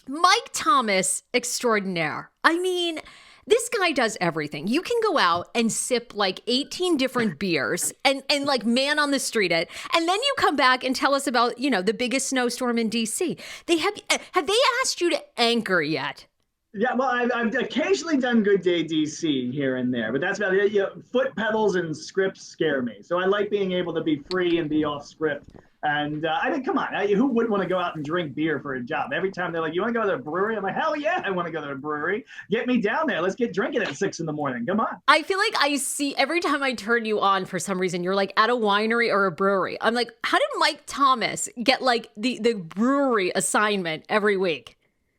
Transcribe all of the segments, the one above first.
Mike Thomas extraordinaire. I mean, this guy does everything. You can go out and sip like 18 different beers and like man on the street it. And then you come back and tell us about, the biggest snowstorm in DC. Have they asked you to anchor yet? Yeah, well, I've occasionally done Good Day DC here and there, but that's about it. Foot pedals and scripts scare me. So I like being able to be free and be off script. And I mean, come on, who wouldn't want to go out and drink beer for a job? Every time they're like, you want to go to a brewery? I'm like, hell yeah, I want to go to a brewery. Get me down there. Let's get drinking at 6 a.m. Come on. I feel like I see every time I turn you on for some reason, you're like at a winery or a brewery. I'm like, how did Mike Thomas get like the brewery assignment every week?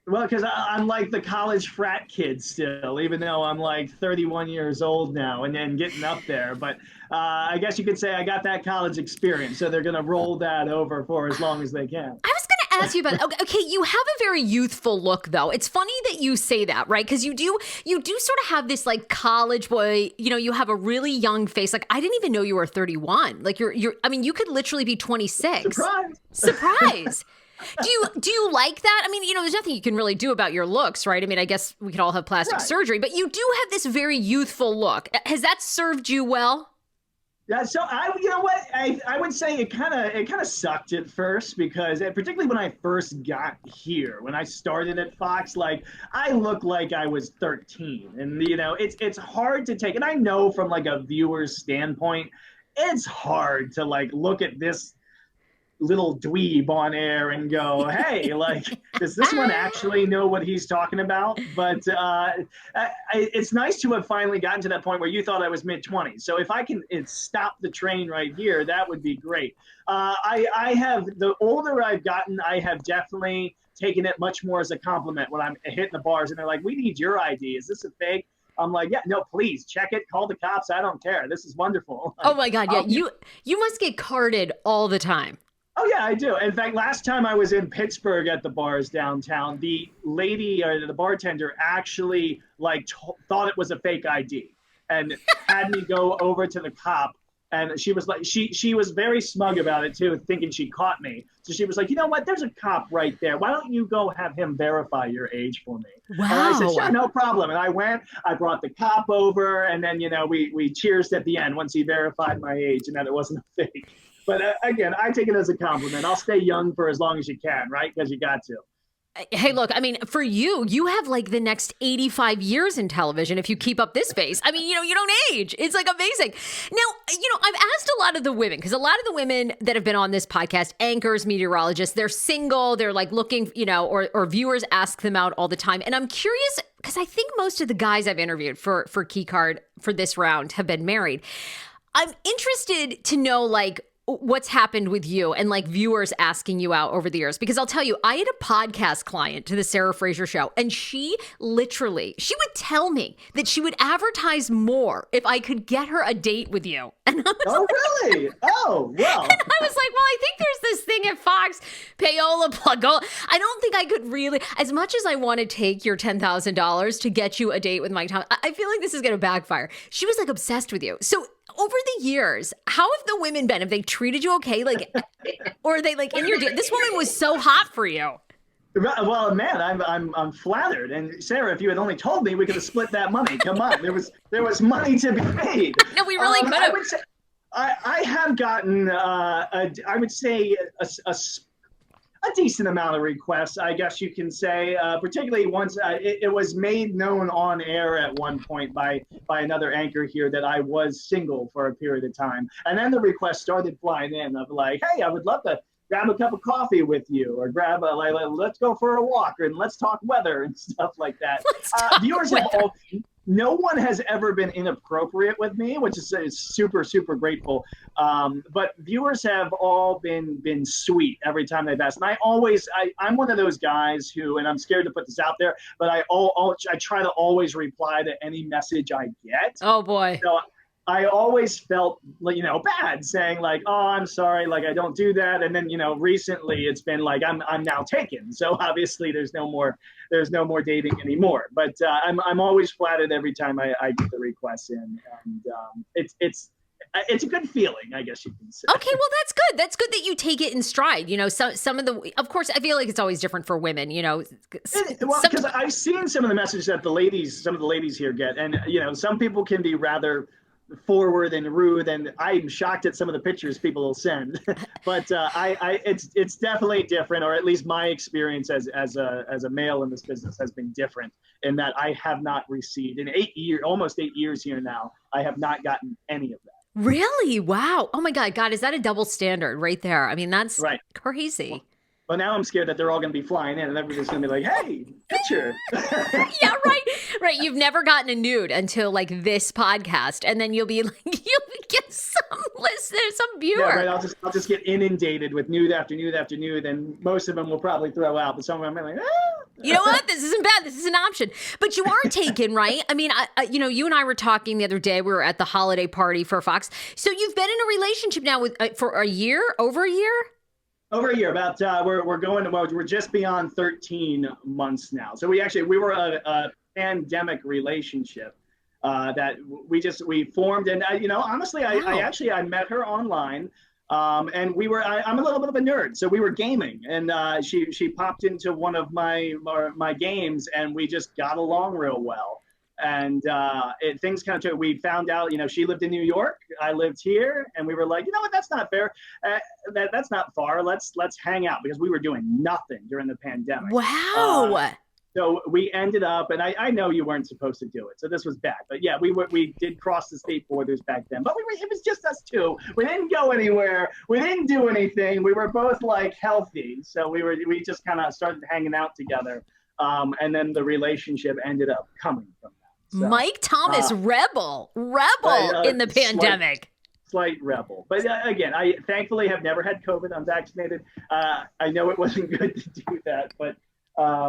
Well, because I'm like the college frat kid still, even though I'm like 31 years old now and then getting up there. But I guess you could say I got that college experience, so they're going to roll that over for as long as they can. I was going to ask you about, okay, you have a very youthful look, though. It's funny that you say that, right? Because you do sort of have this like college boy, you have a really young face. Like, I didn't even know you were 31. Like I mean, you could literally be 26. Surprise. Do you like that? I mean, there's nothing you can really do about your looks, right? I mean, I guess we could all have plastic surgery, but you do have this very youthful look. Has that served you well? Yeah, so I would say it kind of sucked at first because particularly when I first got here, when I started at Fox, like I looked like I was 13, and it's hard to take. And I know from like a viewer's standpoint, it's hard to like look at this little dweeb on air and go, hey, like, does this one actually know what he's talking about? But it's nice to have finally gotten to that point where you thought I was mid-20s. So if I can stop the train right here, that would be great. I have, the older I've gotten, I have definitely taken it much more as a compliment when I'm hitting the bars and they're like, we need your ID. Is this a fake? I'm like, yeah, no, please check it. Call the cops. I don't care. This is wonderful. Oh my God. Yeah. You must get carded all the time. Oh, yeah, I do. In fact, last time I was in Pittsburgh at the bars downtown, the lady or the bartender actually thought it was a fake ID and had me go over to the cop. And she was like, she was very smug about it, too, thinking she caught me. So she was like, you know what? There's a cop right there. Why don't you go have him verify your age for me? Wow. And I said, sure, no problem. And I went, I brought the cop over, and then, we cheersed at the end once he verified my age and that it wasn't a fake. But again, I take it as a compliment. I'll stay young for as long as you can, right? Because you got to. Hey, look, I mean, for you have like the next 85 years in television if you keep up this pace. I mean, you don't age. It's like amazing. Now, I've asked a lot of the women, because a lot of the women that have been on this podcast, anchors, meteorologists, they're single, they're like looking, or viewers ask them out all the time. And I'm curious, because I think most of the guys I've interviewed for Keycard for this round have been married. I'm interested to know, like, what's happened with you and like viewers asking you out over the years. Because I'll tell you, I had a podcast client to the Sarah Fraser show, and she would tell me that she would advertise more if I could get her a date with you. And I was really? Oh, well. And I was like, well, I think there's this thing at Fox, payola plug. I don't think I could really, as much as I want to take your $10,000 to get you a date with Mike Thomas, I feel like this is going to backfire. She was like obsessed with you. So over the years, how have the women been? Have they treated you okay? Like, or are they like in your, this woman was so hot for you. Well, man, I'm flattered. And Sarah, if you had only told me, we could have split that money. Come on, there was money to be made. No, we really could have. I have gotten, I would say, a decent amount of requests, I guess you can say, particularly once it was made known on air at one point by another anchor here that I was single for a period of time. And then the requests started flying in of like, hey, I would love to grab a cup of coffee with you, or grab let's go for a walk, and let's talk weather and stuff like that. Viewers have all, no one has ever been inappropriate with me, which is super, super grateful. But viewers have all been sweet every time they've asked. And I'm one of those guys who, and I'm scared to put this out there, but I try to always reply to any message I get. Oh boy. So I always felt, bad saying like, oh, I'm sorry, like I don't do that. And then, recently it's been like, I'm now taken. So obviously there's no more dating anymore. But I'm always flattered every time I get the requests in. And it's a good feeling, I guess you can say. Okay, well, that's good. That's good that you take it in stride. Some of the, of course, I feel like it's always different for women. Well, because I've seen some of the messages that some of the ladies here get, and some people can be rather forward and rude, and I'm shocked at some of the pictures people will send. But it's definitely different, or at least my experience as a male in this business has been different in that I have not received in almost 8 years here now. I have not gotten any of that. Really? Wow. Oh my God, is that a double standard right there? I mean, that's right. Crazy. Well, now I'm scared that they're all going to be flying in and everybody's going to be like, hey, picture. Yeah, right. You've never gotten a nude until like this podcast. And then you'll get some listeners, some viewer. Yeah, right. I'll just get inundated with nude after nude after nude. And most of them will probably throw out, but some of them are like, ah. You know what? This isn't bad. This is an option. But you are taken, right? I mean, you and I were talking the other day. We were at the holiday party for Fox. So you've been in a relationship now for a year, over a year? Over a year, about we're just beyond 13 months now. So we were a pandemic relationship that we formed, and honestly, wow. I met her online, and I'm a little bit of a nerd, so we were gaming, and she popped into one of my games, and we just got along real well. And things kind of, we found out, she lived in New York, I lived here, and we were like, you know what, that's not fair. That's not far. Let's hang out, because we were doing nothing during the pandemic. Wow. So we ended up, and I know you weren't supposed to do it, so this was bad. But yeah, we did cross the state borders back then. But it was just us two. We didn't go anywhere. We didn't do anything. We were both like healthy, so we just kind of started hanging out together. And then the relationship ended up coming from that. So, Mike Thomas, rebel in the pandemic. Slight rebel. But again, I thankfully have never had COVID. I'm vaccinated. I know it wasn't good to do that, but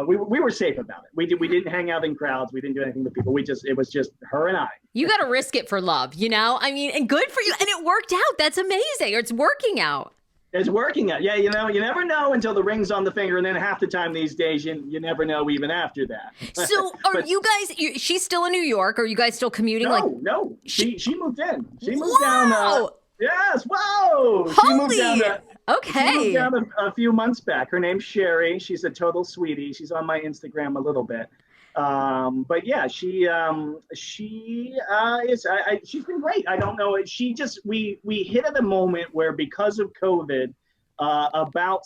we were safe about it. We didn't hang out in crowds. We didn't do anything with people. It was just her and I. You got to risk it for love, I mean, and good for you. And it worked out. That's amazing. Or it's working out. It's working out. Yeah, you never know until the ring's on the finger, and then half the time these days, you never know even after that. So are you guys, she's still in New York? Are you guys still commuting? No. She moved in. She moved down. Yes, whoa. Holy, she moved down okay. She moved down a few months back. Her name's Sherry. She's a total sweetie. She's on my Instagram a little bit. But yeah, she she's been great. I don't know. We hit at a moment where, because of COVID, about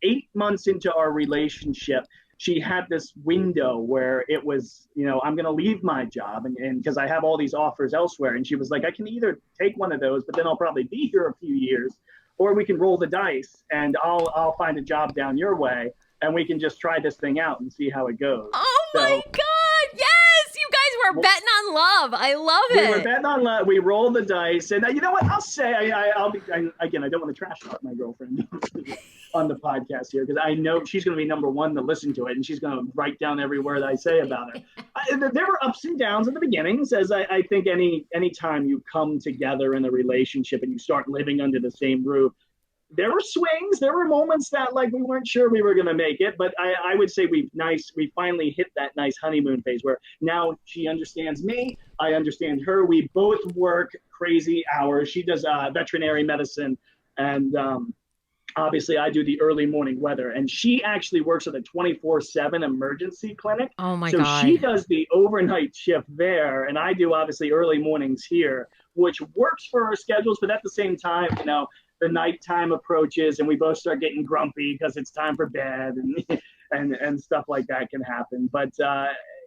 8 months into our relationship, she had this window where it was, I'm going to leave my job and because I have all these offers elsewhere. And she was like, I can either take one of those, but then I'll probably be here a few years, or we can roll the dice and I'll find a job down your way. And we can just try this thing out and see how it goes. Oh, my God. Yes. You guys were betting on love. I love it. We were betting on love. We rolled the dice. And you know what? I'll say, I don't want to trash talk my girlfriend on the podcast here, because I know she's going to be number one to listen to it. And she's going to write down every word I say about her. There were ups and downs in the beginnings, as I think any time you come together in a relationship and you start living under the same roof, there were swings. There were moments that we weren't sure we were going to make it, but I would say we finally hit that nice honeymoon phase where now she understands me. I understand her. We both work crazy hours. She does veterinary medicine, and obviously I do the early morning weather, and she actually works at a 24/7 emergency clinic. Oh my God. God. So she does the overnight shift there, and I do obviously early mornings here, which works for our schedules, but at the same time, the nighttime approaches and we both start getting grumpy because it's time for bed and stuff like that can happen. But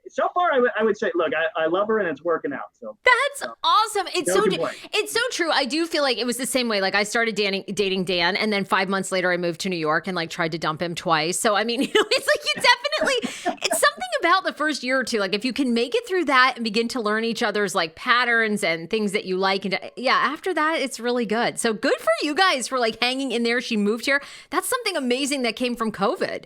so far, I would say, look, I love her and it's working out. So that's awesome. It's so true. I do feel like it was the same way. I started dating Dan, and then 5 months later, I moved to New York and tried to dump him twice. So I mean, it's something about the first year or two. If you can make it through that and begin to learn each other's patterns and things that you like, and after that, it's really good. So good for you guys for hanging in there. She moved here. That's something amazing that came from COVID.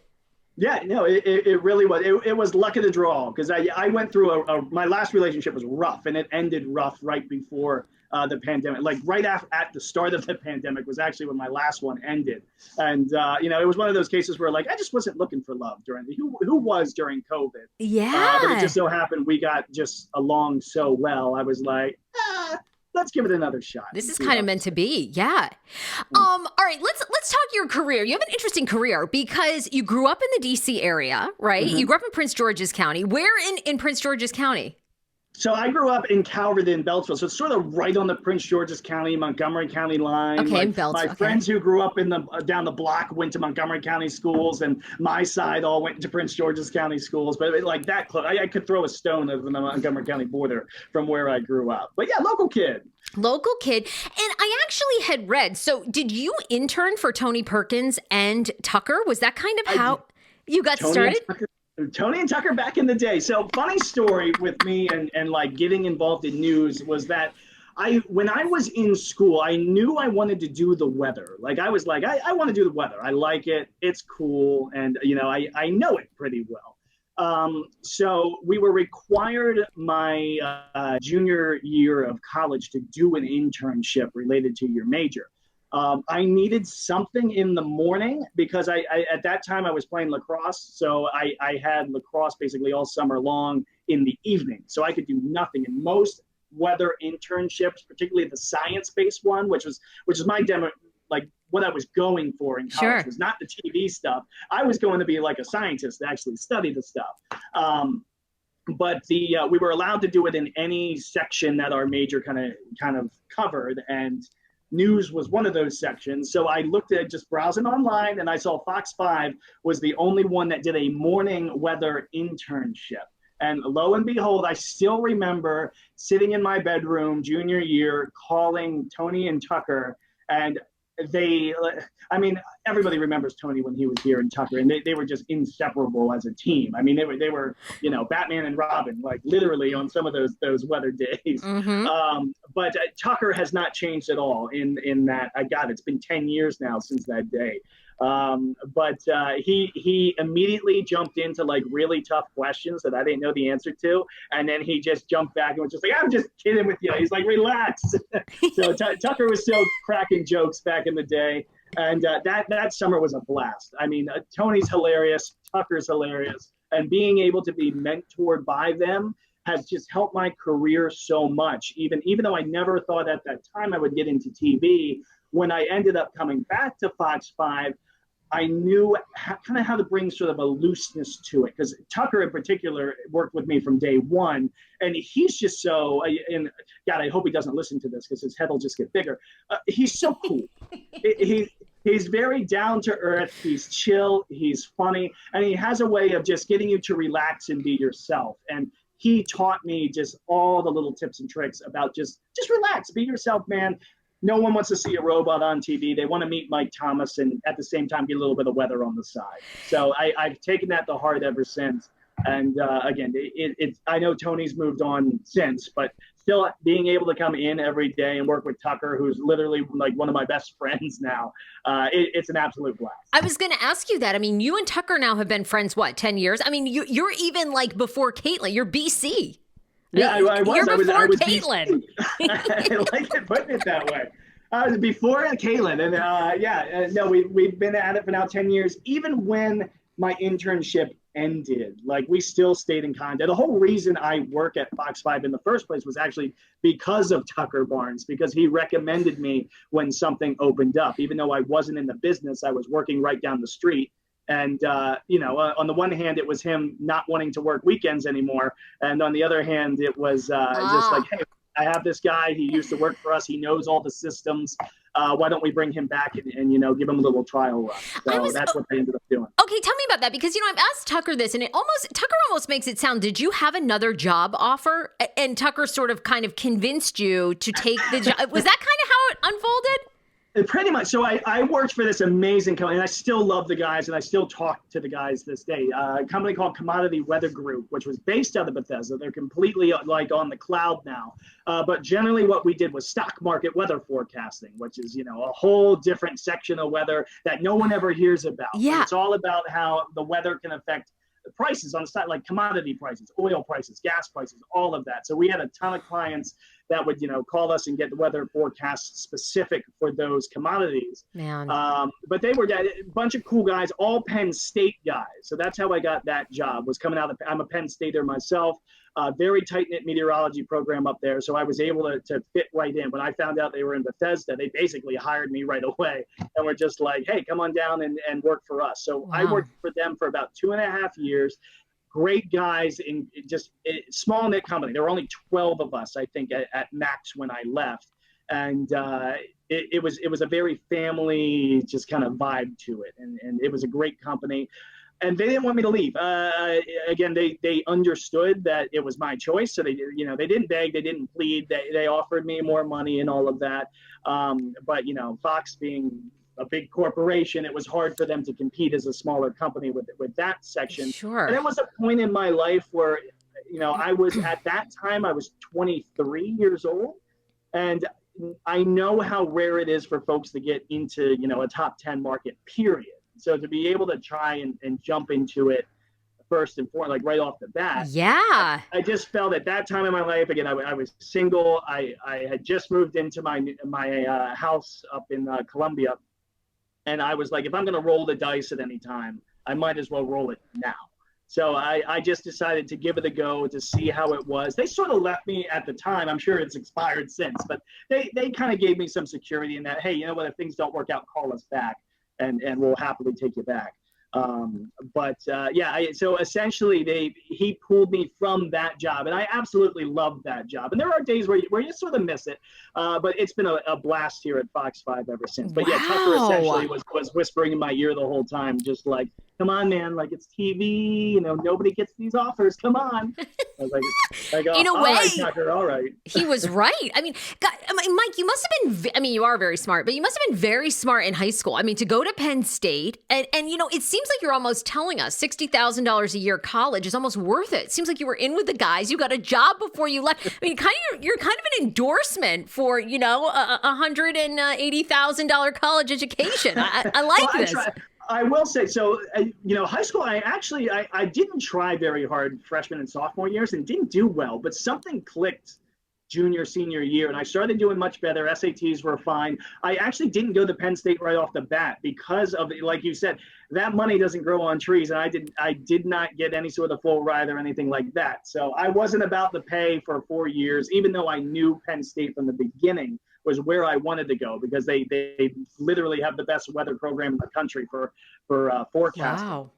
Yeah, no, it really was. It was luck of the draw, because I went through my last relationship was rough, and it ended rough right before the pandemic. Right at the start of the pandemic was actually when my last one ended. And, it was one of those cases where I just wasn't looking for love during who was during COVID. Yeah. But it just so happened we got just along so well. I was like, let's give it another shot. This is kind of meant to be. Yeah. All right, let's talk your career. You have an interesting career because you grew up in the DC area, right? You grew up in Prince George's County. Where in Prince George's County? So I grew up in Calverton, Beltsville. So it's sort of right on the Prince George's County, Montgomery County line. Okay, in Beltsville. My friends who grew up in down the block went to Montgomery County schools, and my side all went to Prince George's County schools. But like that close, I could throw a stone over the Montgomery County border from where I grew up. But yeah, local kid. Local kid. And I actually had read, so did you intern for Tony Perkins and Tucker? Was that kind of how you got started? Tony and Tucker back in the day. So funny story with me and like getting involved in news was that when I was in school, I knew I wanted to do the weather. Like I was like, I want to do the weather. I like it. It's cool. And, I know it pretty well. So we were required my junior year of college to do an internship related to your major. I needed something in the morning because I at that time I was playing lacrosse. So I had lacrosse basically all summer long in the evening. So I could do nothing. And most weather internships, particularly the science-based one, which was my demo, like what I was going for in college, was not the TV stuff. I was going to be like a scientist to actually study the stuff. But we were allowed to do it in any section that our major kind of covered, and news was one of those sections. So I looked at just browsing online, and I saw Fox 5 was the only one that did a morning weather internship. And lo and behold, I still remember sitting in my bedroom junior year calling Tony and Tucker, and everybody remembers Tony when he was here and Tucker, and they were just inseparable as a team. I mean, they were Batman and Robin, like literally on some of those weather days. But Tucker has not changed at all in that. It's been 10 years now since that day. But he immediately jumped into like really tough questions that I didn't know the answer to. And then he just jumped back and was just like, I'm just kidding with you. He's like, relax. So Tucker was still cracking jokes back in the day. And that summer was a blast. I mean, Tony's hilarious. Tucker's hilarious. And being able to be mentored by them has just helped my career so much. Even though I never thought at that time I would get into TV, when I ended up coming back to Fox 5, I knew kind of how to bring sort of a looseness to it, because Tucker in particular worked with me from day one, and he's just so, and God, I hope he doesn't listen to this because his head will just get bigger. He's so cool. He's very down to earth. He's chill. He's funny, and he has a way of just getting you to relax and be yourself. And he taught me just all the little tips and tricks about just relax, be yourself, man. No one wants to see a robot on TV. They want to meet Mike Thomas and at the same time get a little bit of weather on the side. So I've taken that to heart ever since. And again, I know Tony's moved on since, but still being able to come in every day and work with Tucker, who's literally like one of my best friends now, it's an absolute blast. I was going to ask you that. I mean, you and Tucker now have been friends, 10 years? I mean, you're even like before Caitlin. You're BC. Yeah, I was. You're before I was Caitlin. I like it putting it that way. I was before Caitlin, and no, we've been at it for now 10 years. Even when my internship ended, like we still stayed in contact. The whole reason I work at Fox 5 in the first place was actually because of Tucker Barnes, because he recommended me when something opened up. Even though I wasn't in the business, I was working right down the street. And, on the one hand, it was him not wanting to work weekends anymore. And on the other hand, it was just like, hey, I have this guy. He used to work for us. He knows all the systems. Why don't we bring him back and give him a little trial run? So that's what they ended up doing. Okay, tell me about that, because, I've asked Tucker this, and Tucker almost makes it sound, did you have another job offer? And Tucker sort of kind of convinced you to take the job. Was that kind of how it unfolded? Pretty much. So I worked for this amazing company, and I still love the guys, and I still talk to the guys this day. A company called Commodity Weather Group, which was based out of Bethesda. They're completely like on the cloud now. But generally what we did was stock market weather forecasting, which is, a whole different section of weather that no one ever hears about. Yeah. But it's all about how the weather can affect the prices on the side, like commodity prices, oil prices, gas prices, all of that. So we had a ton of clients that would, call us and get the weather forecast specific for those commodities. Man. But they were a bunch of cool guys, all Penn State guys. So that's how I got that job, was coming out I'm a Penn Stater myself, very tight-knit meteorology program up there. So I was able to fit right in. When I found out they were in Bethesda, they basically hired me right away and were just like, hey, come on down and work for us. So I worked for them for about 2.5 years. Great guys in just a small knit company. There were only 12 of us, I think, at max when I left. And it was a very family just kind of vibe to it. And it was a great company. And they didn't want me to leave. Again, they understood that it was my choice. So they didn't beg, they didn't plead. They offered me more money and all of that. But, Fox being a big corporation, it was hard for them to compete as a smaller company with that section. Sure. And there was a point in my life where, I was at that time, I was 23 years old. And I know how rare it is for folks to get into, a top 10 market, period. So to be able to try and jump into it first and foremost, like right off the bat. Yeah. I just felt at that time in my life, again, I was single. I had just moved into my house up in Columbia. And I was like, if I'm going to roll the dice at any time, I might as well roll it now. So I just decided to give it a go to see how it was. They sort of left me at the time. I'm sure it's expired since, but they kind of gave me some security in that, hey, you know what, if things don't work out, call us back and we'll happily take you back. So essentially he pulled me from that job, and I absolutely loved that job. And there are days where you sort of miss it, but it's been a blast here at Fox 5 ever since. But yeah, Tucker essentially was whispering in my ear the whole time, just like, come on, man, like it's TV, nobody gets these offers. Come on. I was like in a all way, right, Tucker, all right. He was right. I mean, God, Mike, you must have been, you are very smart, but you must have been very smart in high school. I mean, to go to Penn State and it seems like you're almost telling us $60,000 a year college is almost worth it. It seems like you were in with the guys. You got a job before you left. I mean, you're kind of an endorsement for, a $180,000 college education. I like this. I will say, so, high school, I didn't try very hard freshman and sophomore years and didn't do well, but something clicked junior, senior year, and I started doing much better. SATs were fine. I actually didn't go to Penn State right off the bat because of, like you said, that money doesn't grow on trees, and I did not get any sort of full ride or anything like that. So I wasn't about to pay for 4 years, even though I knew Penn State from the beginning was where I wanted to go, because they literally have the best weather program in the country for forecasting. Wow.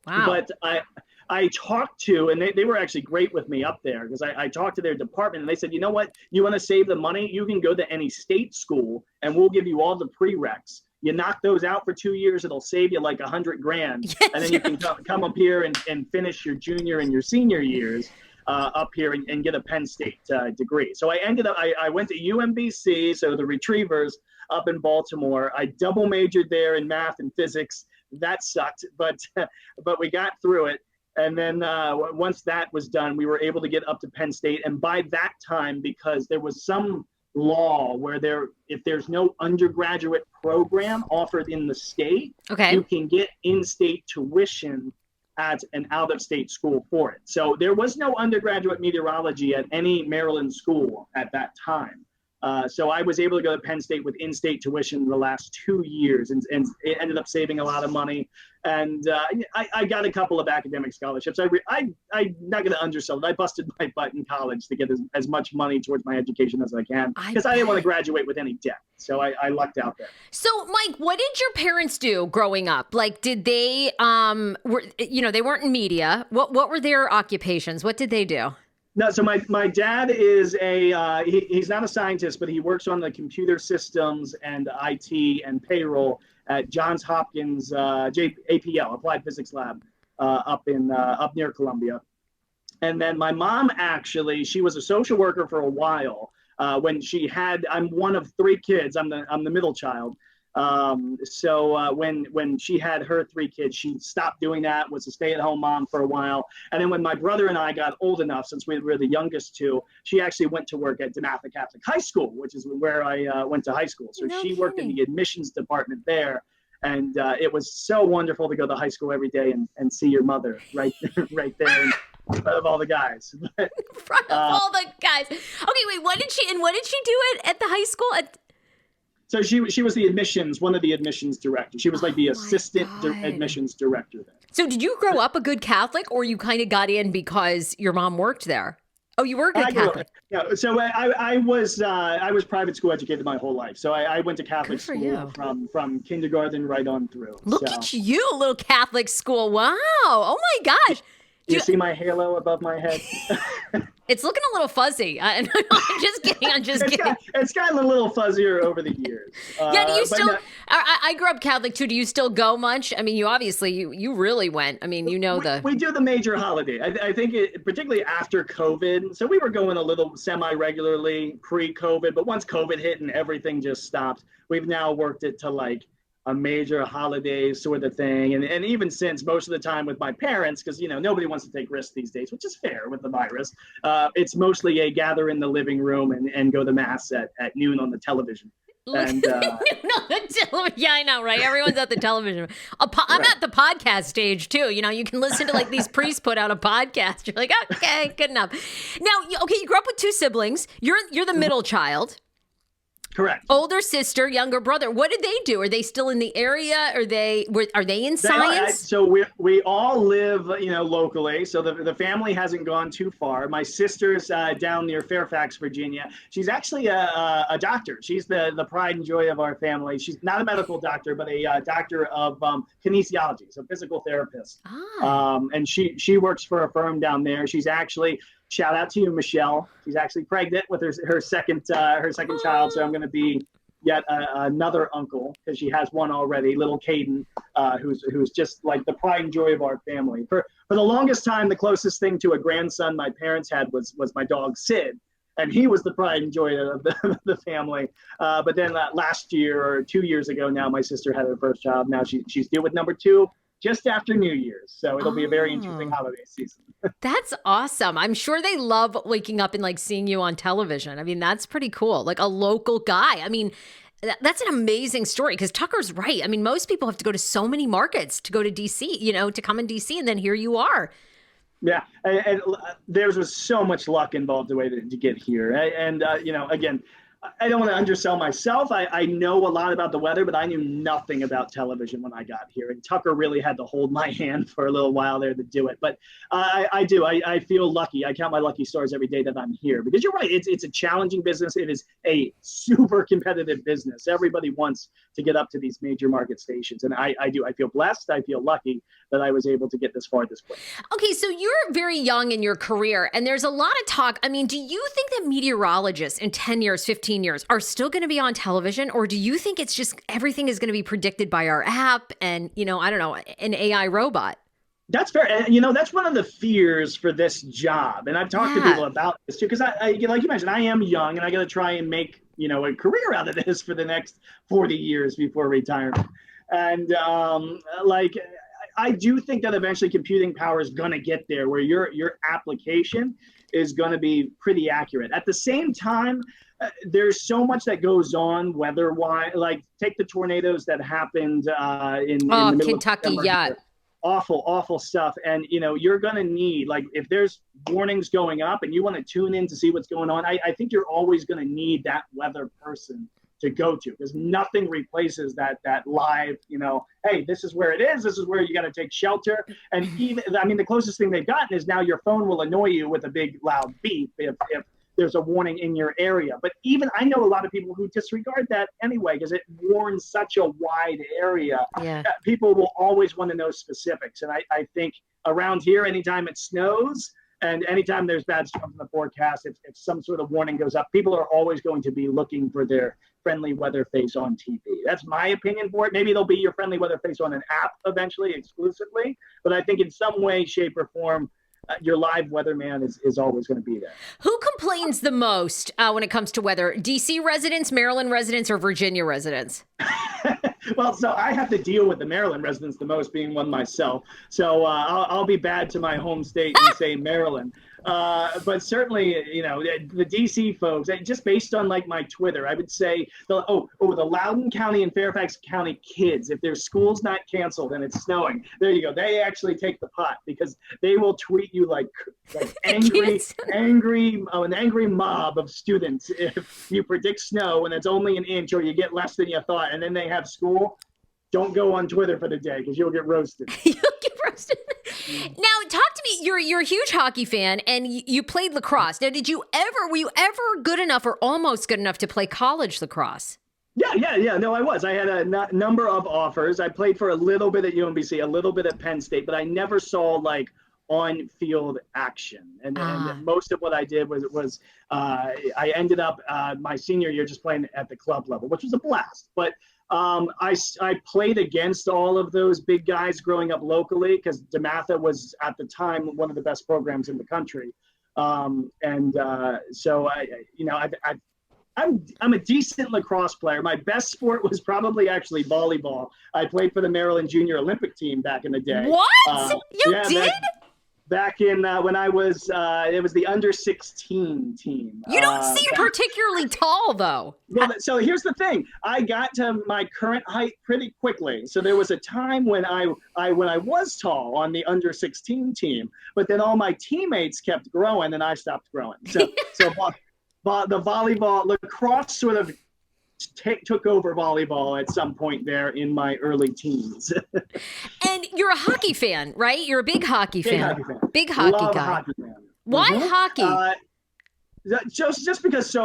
But I talked to, and they were actually great with me up there, because I talked to their department and they said, you know what, you want to save the money? You can go to any state school and we'll give you all the prereqs. You knock those out for 2 years, it'll save you like $100,000. Yes. And then you can come up here and finish your junior and your senior years up here and get a Penn State degree. So I went to UMBC, so the Retrievers up in Baltimore. I double majored there in math and physics. That sucked, but we got through it. And then once that was done, we were able to get up to Penn State. And by that time, because there was some law where if there's no undergraduate program offered in the state, you can get in-state tuition at an out-of-state school for it. So there was no undergraduate meteorology at any Maryland school at that time. So I was able to go to Penn State with in-state tuition the last 2 years, and it ended up saving a lot of money. And I got a couple of academic scholarships. I'm not going to undersell it. I busted my butt in college to get as much money towards my education as I can, because I didn't want to graduate with any debt. So I lucked out there. So Mike, what did your parents do growing up? Like, did they, they weren't in media. What were their occupations? What did they do? No, so my dad is he's not a scientist, but he works on the computer systems and IT and payroll at Johns Hopkins APL, Applied Physics Lab, up near Columbia. And then my mom, actually, she was a social worker for a while. When I'm one of 3 kids. I'm the middle child. So when she had her 3 kids, she stopped doing that, was a stay-at-home mom for a while. And then when my brother and I got old enough, since we were the youngest 2, she actually went to work at DeMatha Catholic High School, which is where I went to high school. So she worked in the admissions department there. And it was so wonderful to go to high school every day and see your mother right there. front of all the guys. In front of all the guys. Okay, wait, what did she do at the high school? So she was the admissions, one of the admissions directors. She was like the assistant admissions director there. So did you grow up a good Catholic, or you kind of got in because your mom worked there? Oh, you were a good Catholic. Yeah, so I was private school educated my whole life. So I went to Catholic school from kindergarten right on through. Look at you, little Catholic school. Wow. Oh my gosh. Do you see my halo above my head? It's looking a little fuzzy. I'm just kidding. It's gotten a little fuzzier over the years. Yeah, do you still? No, I grew up Catholic too. Do you still go much? I mean, you obviously you really went. I mean, we do the major holiday. I think particularly after COVID. So we were going a little semi-regularly pre-COVID, but once COVID hit and everything just stopped, we've now worked it to like a major holiday sort of thing. And even since, most of the time with my parents, because, nobody wants to take risks these days, which is fair with the virus, it's mostly a gather in the living room and go to mass at noon on the television. And, yeah, I know, right? Everyone's at the television. I'm at the podcast stage too. You can listen to like these priests put out a podcast. You're like, okay, good enough. Now, okay, you grew up with two siblings. You're the middle child. Correct. Older sister, younger brother. What did they do? Are they still in the area? Are they in science? So we all live, locally. So the family hasn't gone too far. My sister's down near Fairfax, Virginia. She's actually a doctor. She's the pride and joy of our family. She's not a medical doctor, but a doctor of kinesiology, so physical therapist. And she works for a firm down there. She's actually. Shout out to you, Michelle. She's actually pregnant with her second child, so I'm going to be yet another uncle because she has one already, little Caden, who's just like the pride and joy of our family. For the longest time, the closest thing to a grandson my parents had was my dog Sid, and he was the pride and joy of the family. But then last year or 2 years ago now, my sister had her first child. Now she's due with number 2. Just after New Year's. So it'll be a very interesting holiday season. That's awesome. I'm sure they love waking up and like seeing you on television. I mean, that's pretty cool. Like a local guy. I mean, that's an amazing story because Tucker's right. I mean, most people have to go to so many markets to go to DC, to come in DC, and then here you are. Yeah. And there was so much luck involved the way to get here. And again, I don't want to undersell myself. I know a lot about the weather, but I knew nothing about television when I got here. And Tucker really had to hold my hand for a little while there to do it. But I do. I feel lucky. I count my lucky stars every day that I'm here. Because you're right. It's a challenging business. It is a super competitive business. Everybody wants to get up to these major market stations. And I do. I feel blessed. I feel lucky that I was able to get this far this quick. Okay, so you're very young in your career. And there's a lot of talk. I mean, do you think that meteorologists in 10 years, 15 years are still going to be on television, or do you think it's just everything is going to be predicted by our app and I don't know, an AI robot? That's fair. And that's one of the fears for this job. And I've talked to people about this too, because I like you mentioned, I am young and I got to try and make a career out of this for the next 40 years before retirement. And I do think that eventually computing power is going to get there where your application is going to be pretty accurate. At the same time, there's so much that goes on weather-wise. Like take the tornadoes that happened in the middle Kentucky, of Kentucky. Yeah. Awful stuff. And, you're going to need, like, if there's warnings going up and you want to tune in to see what's going on, I think you're always going to need that weather person to go to because nothing replaces that live, hey, this is where it is. This is where you got to take shelter. And even, the closest thing they've gotten is now your phone will annoy you with a big loud beep if there's a warning in your area. But even I know a lot of people who disregard that anyway because it warns such a wide area. Yeah. People will always want to know specifics. And I think around here, anytime it snows and anytime there's bad storms in the forecast, if some sort of warning goes up, people are always going to be looking for their friendly weather face on TV. That's my opinion for it. Maybe they'll be your friendly weather face on an app eventually exclusively. But I think in some way, shape, or form, your live weatherman is always going to be there. Who complains the most when it comes to weather? DC residents, Maryland residents, or Virginia residents? Well, so I have to deal with the Maryland residents the most, being one myself. So I'll be bad to my home state and say Maryland. But certainly, the DC folks, just based on like my Twitter, I would say, the Loudoun County and Fairfax County kids, if their school's not canceled and it's snowing, there you go. They actually take the pot because they will tweet you like like Kids. an angry mob of students if you predict snow and it's only an inch or you get less than you thought, and then they have school. Don't go on Twitter for the day because you'll get roasted. You'll get roasted. Now, talk to me. You're a huge hockey fan, and you played lacrosse. Now, were you ever good enough or almost good enough to play college lacrosse? Yeah. No, I was. I had a number of offers. I played for a little bit at UMBC, a little bit at Penn State, but I never saw like on-field action. And most of what I did was I ended up my senior year just playing at the club level, which was a blast. But I played against all of those big guys growing up locally because DeMatha was at the time one of the best programs in the country. So I'm a decent lacrosse player. My best sport was probably actually volleyball. I played for the Maryland Junior Olympic team back in the day. What? You did? Back in when I was, it was the under 16 team. You don't seem particularly tall, though. Well, so here's the thing: I got to my current height pretty quickly. So there was a time when I was tall on the under 16 team, but then all my teammates kept growing, and I stopped growing. So the volleyball, lacrosse sort of took over volleyball at some point there in my early teens. And you're a hockey fan, right? You're a big hockey fan. Big hockey Love guy. Hockey fan. Why hockey? Just because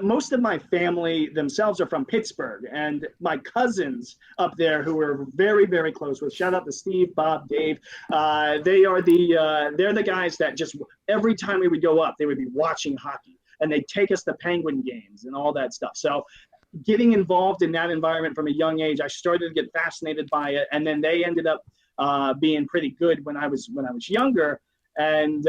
most of my family themselves are from Pittsburgh, and my cousins up there who are very, very close with, shout out to Steve, Bob, Dave. They're the guys that just every time we would go up, they would be watching hockey, and they'd take us to Penguin games and all that stuff. So getting involved in that environment from a young age, I started to get fascinated by it, and then they ended up being pretty good when I was younger, and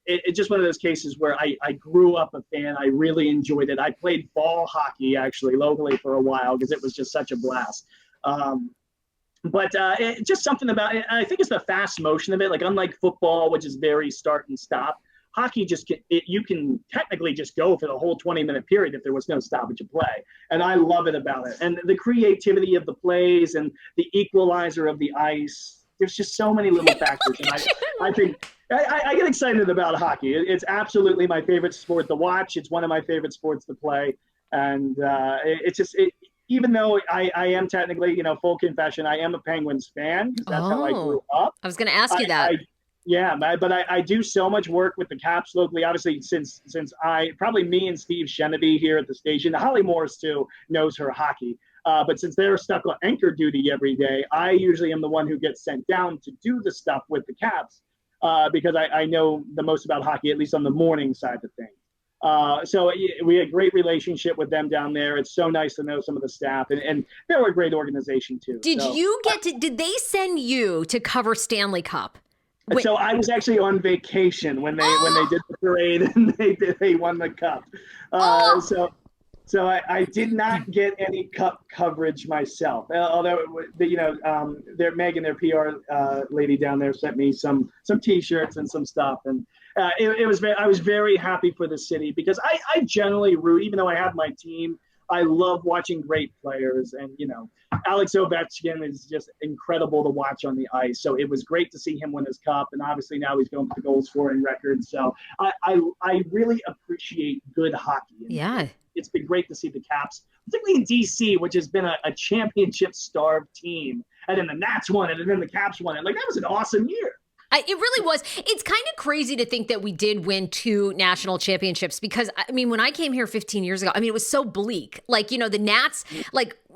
it's just one of those cases where I grew up a fan. I really enjoyed it. I played ball hockey actually locally for a while because it was just such a blast. But it, just something about it. I think it's the fast motion of it. Like unlike football, which is very start and stop, hockey you can technically just go for the whole 20-minute period if there was no stoppage of play. And I love it about it. And the creativity of the plays and the equalizer of the ice. There's just so many little factors. And I think I get excited about hockey. It's absolutely my favorite sport to watch. It's one of my favorite sports to play. And even though I am technically, full confession, I am a Penguins fan because that's how I grew up. I was going to ask you that. But I do so much work with the Caps locally. Obviously, since probably me and Steve Sheneby here at the station, Holly Morris too knows her hockey. But since they're stuck on anchor duty every day, I usually am the one who gets sent down to do the stuff with the Caps because I know the most about hockey, at least on the morning side of things. So we had a great relationship with them down there. It's so nice to know some of the staff, and they were a great organization too. Did they send you to cover Stanley Cup? Wait. So I was actually on vacation when they did the parade and they won the cup. So I did not get any cup coverage myself. Although Megan, their PR lady down there, sent me some T-shirts and some stuff, and I was very happy for the city because I generally root, even though I have my team. I love watching great players, and Alex Ovechkin is just incredible to watch on the ice. So it was great to see him win his cup, and obviously now he's going for the goal scoring record. So I really appreciate good hockey. And it's been great to see the Caps, particularly in DC, which has been a championship-starved team, and then the Nats won it, and then the Caps won it. Like that was an awesome year. It really was. It's kind of crazy to think that we did win 2 national championships because, I mean, when I came here 15 years ago, I mean, it was so bleak. Like, the Nats,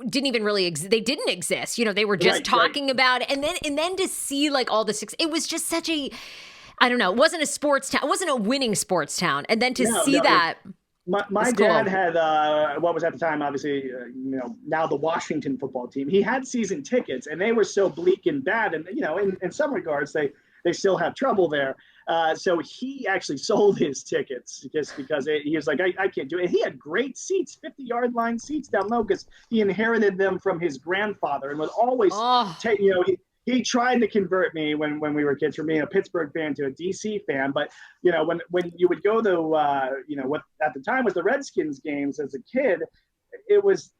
didn't even really exist. They didn't exist. They were just talking about it. And then to see, all the success, it was just such I don't know, it wasn't a sports town. It wasn't a winning sports town. And then to see that. My dad had what was at the time, obviously, now the Washington football team. He had season tickets, and they were so bleak and bad. And, in some regards, they still have trouble there. So he actually sold his tickets just because he was like, I can't do it. He had great seats, 50-yard line seats down low because he inherited them from his grandfather and would always take, he tried to convert me when we were kids from being a Pittsburgh fan to a DC fan. But, when you would go to, what at the time was the Redskins games as a kid, it was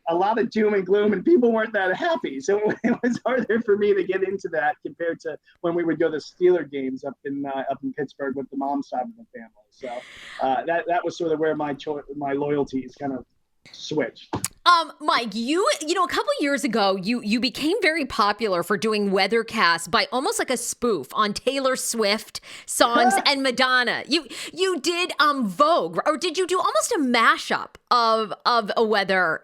a lot of doom and gloom, and people weren't that happy. So it was harder for me to get into that compared to when we would go to Steeler games up in Pittsburgh with the mom's side of the family. So that was sort of where my loyalties kind of switched. Mike, a couple years ago, you became very popular for doing Weathercast by almost like a spoof on Taylor Swift songs and Madonna. You did Vogue, or did you do almost a mashup of a weather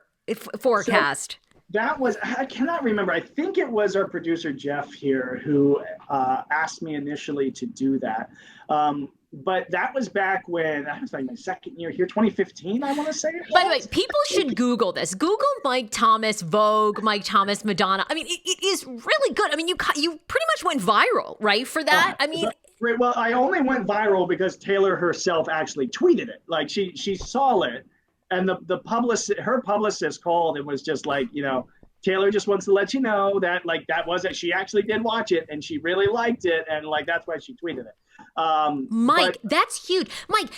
forecast? So that was, I cannot remember. I think it was our producer Jeff here who asked me initially to do that. But that was back when I was like my second year here, 2015, I want to say. By the way, people should Google this. Google Mike Thomas, Vogue, Mike Thomas, Madonna. I mean, it is really good. I mean, you pretty much went viral, right, for that? I mean. Right, well, I only went viral because Taylor herself actually tweeted it. Like she saw it, and her publicist called and was just like, Taylor just wants to let you know that she actually did watch it and she really liked it, and that's why she tweeted it. Mike, that's huge. Mike,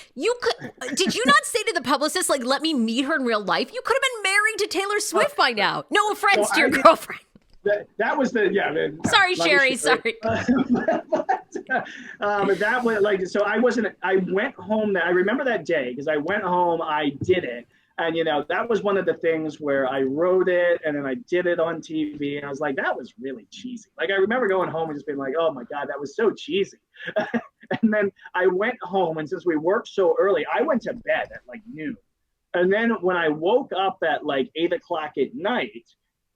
did you not say to the publicist, let me meet her in real life? You could have been married to Taylor Swift by now. No offense to your girlfriend. That was sorry, Sherry. Sorry. That was so I went home. I remember that day because I went home. I did it. And, that was one of the things where I wrote it and then I did it on TV. And I was like, that was really cheesy. I remember going home and just being like, oh, my God, that was so cheesy. And then I went home. And since we worked so early, I went to bed at noon. And then when I woke up at 8 o'clock at night,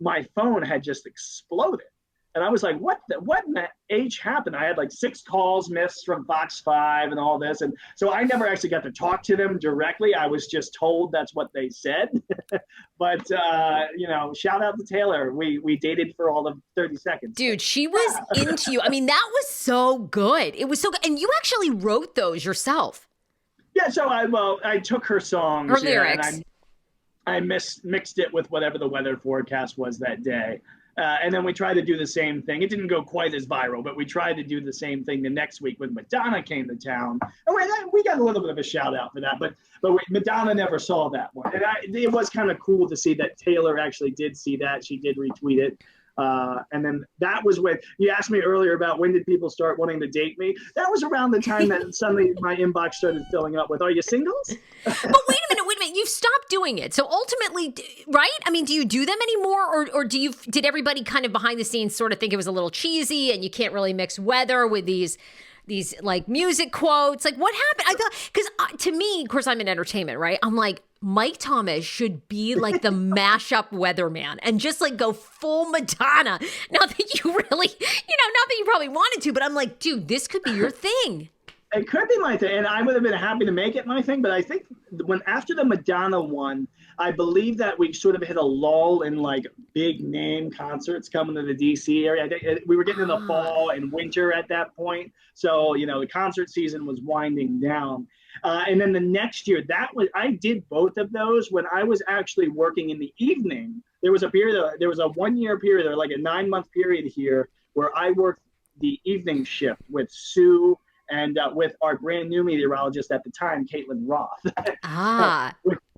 my phone had just exploded. And I was like, what in the H happened? I had 6 calls missed from Fox 5 and all this. And so I never actually got to talk to them directly. I was just told that's what they said. But, shout out to Taylor. We dated for all of 30 seconds. Dude, she was into you. I mean, that was so good. It was so good. And you actually wrote those yourself. Yeah, so I took her songs. Her lyrics. And I mixed it with whatever the weather forecast was that day. And then we tried to do the same thing. It didn't go quite as viral, but we tried to do the same thing the next week when Madonna came to town. And we got a little bit of a shout out for that, but Madonna never saw that one. And it was kind of cool to see that Taylor actually did see that. She did retweet it. And then that was when you asked me earlier about when did people start wanting to date me. That was around the time that suddenly my inbox started filling up with, are you singles? But wait a minute. You've stopped doing it. So ultimately, right? I mean, do you do them anymore? Or did everybody kind of behind the scenes sort of think it was a little cheesy and you can't really mix weather with these music quotes? What happened? I thought, because to me, of course, I'm in entertainment, right? I'm like, Mike Thomas should be the mashup weatherman and just go full Madonna. Not that you really, not that you probably wanted to, but I'm like, dude, this could be your thing. It could be my thing, and I would have been happy to make it my thing. But I think after the Madonna one, I believe that we sort of hit a lull in big name concerts coming to the DC area. I think we were getting in the fall and winter at that point, so the concert season was winding down. And then the next year, I did both of those when I was actually working in the evening. There was a 1-year period, or a 9-month period here, where I worked the evening shift with Sue. And with our brand new meteorologist at the time, Caitlin Roth.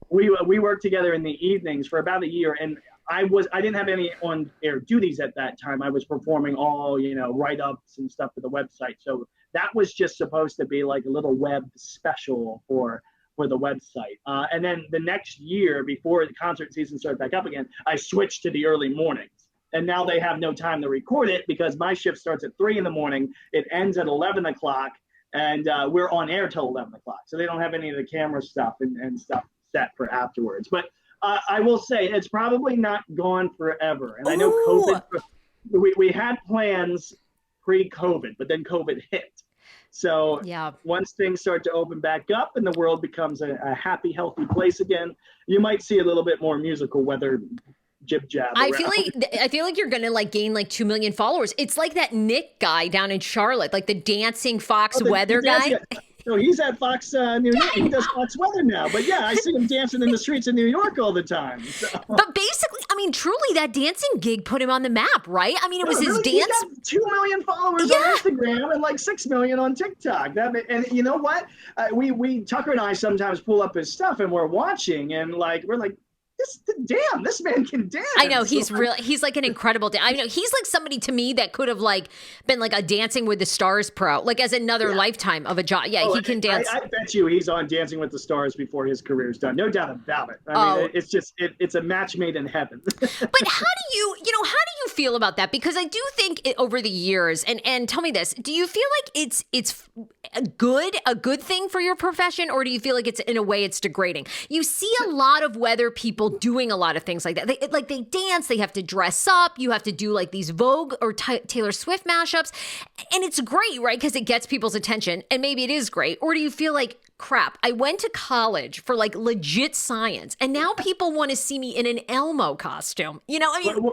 We worked together in the evenings for about a year, and I didn't have any on-air duties at that time. I was performing all write-ups and stuff for the website. So that was just supposed to be a little web special for the website. And then the next year, before the concert season started back up again, I switched to the early mornings. And now they have no time to record it because my shift starts at 3 a.m. It ends at 11 o'clock, and we're on air till 11 o'clock. So they don't have any of the camera stuff and stuff set for afterwards. But I will say it's probably not gone forever. And I know COVID, we had plans pre-COVID, but then COVID hit. So once things start to open back up and the world becomes a happy, healthy place again, you might see a little bit more musical weather jib jab. I feel like you're gonna gain 2 million followers. It's like that Nick guy down in Charlotte, the dancing Fox weather guy. No, he's at Fox New York. He does Fox weather now. But yeah, I see him dancing in the streets of New York all the time. So. But basically, I mean, truly, that dancing gig put him on the map, right? I mean, it was his dance. He got 2 million followers on Instagram and 6 million on TikTok. And you know what? We Tucker and I sometimes pull up his stuff and we're watching and we're like, this man can dance. I know he's like an incredible I know he's like somebody to me that could have like been like a Dancing with the Stars pro, like as another lifetime of a job. Yeah, he can dance. I bet you he's on Dancing with the Stars before his career's done. No doubt about it. I mean, it's just it's a match made in heaven. But how do you feel about that? Because I do think over the years, and tell me this, do you feel like it's a good thing for your profession, or do you feel like it's in a way it's degrading? You see a lot of weather people doing a lot of things like that. They dance, they have to dress up, you have to do like these Vogue or Taylor Swift mashups, and it's great, right? Because it gets people's attention, and maybe it is great. Or do you feel like, crap, I went to college for like legit science, and now people want to see me in an Elmo costume? You know, I mean.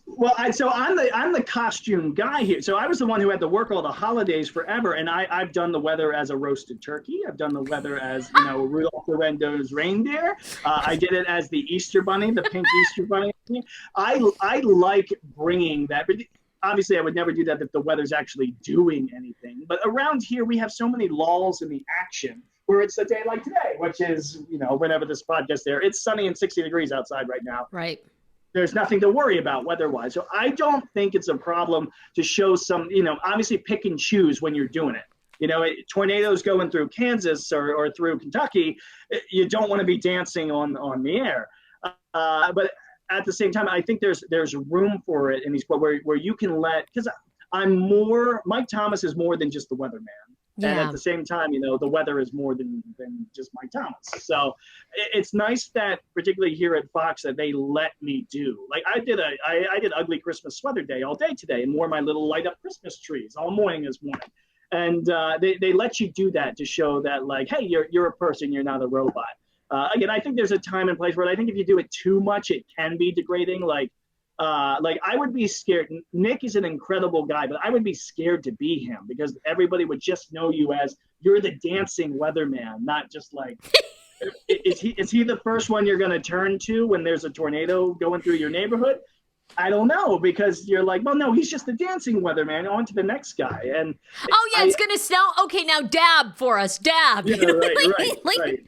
Well, I'm the costume guy here. So I was the one who had to work all the holidays forever, and I've done the weather as a roasted turkey. I've done the weather as Rudolph the Red-Nosed Reindeer. I did it as the Easter Bunny, the pink Easter Bunny. I like bringing that. But obviously, I would never do that if the weather's actually doing anything. But around here, we have so many lulls in the action where it's a day like today, which is whenever this podcast there, it's sunny and 60 degrees outside right now. Right. There's nothing to worry about weather-wise. So I don't think it's a problem to show some, obviously pick and choose when you're doing it. Tornadoes going through Kansas or through Kentucky, you don't want to be dancing on the air. But at the same time, I think there's room for it in these where you can because Mike Thomas is more than just the weatherman. Yeah. And at the same time, the weather is more than just Mike Thomas. So it's nice that, particularly here at Fox, that they let me do. Like I did ugly Christmas sweater day all day today and wore my little light up Christmas trees all morning this morning. And they let you do that to show that, like, hey, you're a person, you're not a robot. Again, I think there's a time and place where I think if you do it too much, it can be degrading. Like I would be scared. Nick is an incredible guy, but I would be scared to be him because everybody would just know you as you're the dancing weatherman, not just like, is he the first one you're going to turn to when there's a tornado going through your neighborhood? I don't know, because you're like, well, no, he's just the dancing weatherman. On to the next guy. And it's going to snow. Okay, now dab for us, dab. Yeah, right.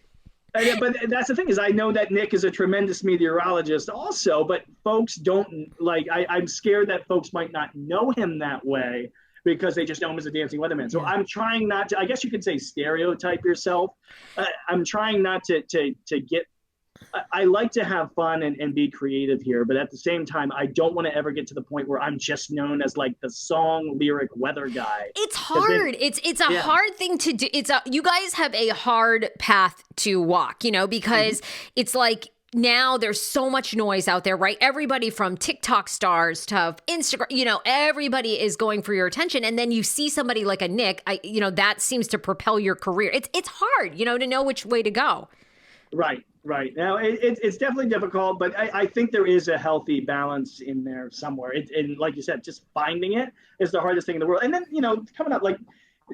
But that's the thing is I know that Nick is a tremendous meteorologist also, but folks don't I'm scared that folks might not know him that way because they just know him as a dancing weatherman. So I'm trying not to, I guess you could say, stereotype yourself. I'm trying not to get, I like to have fun and be creative here, but at the same time, I don't want to ever get to the point where I'm just known as like the song lyric weather guy. It's hard. It's a hard thing to do. You guys have a hard path to walk, because it's like, now there's so much noise out there, right? Everybody from TikTok stars to Instagram, everybody is going for your attention. And then you see somebody like a Nick, that seems to propel your career. It's hard, to know which way to go. Right. Now, it's definitely difficult, but I think there is a healthy balance in there somewhere. And like you said, just finding it is the hardest thing in the world. And then, coming up, like,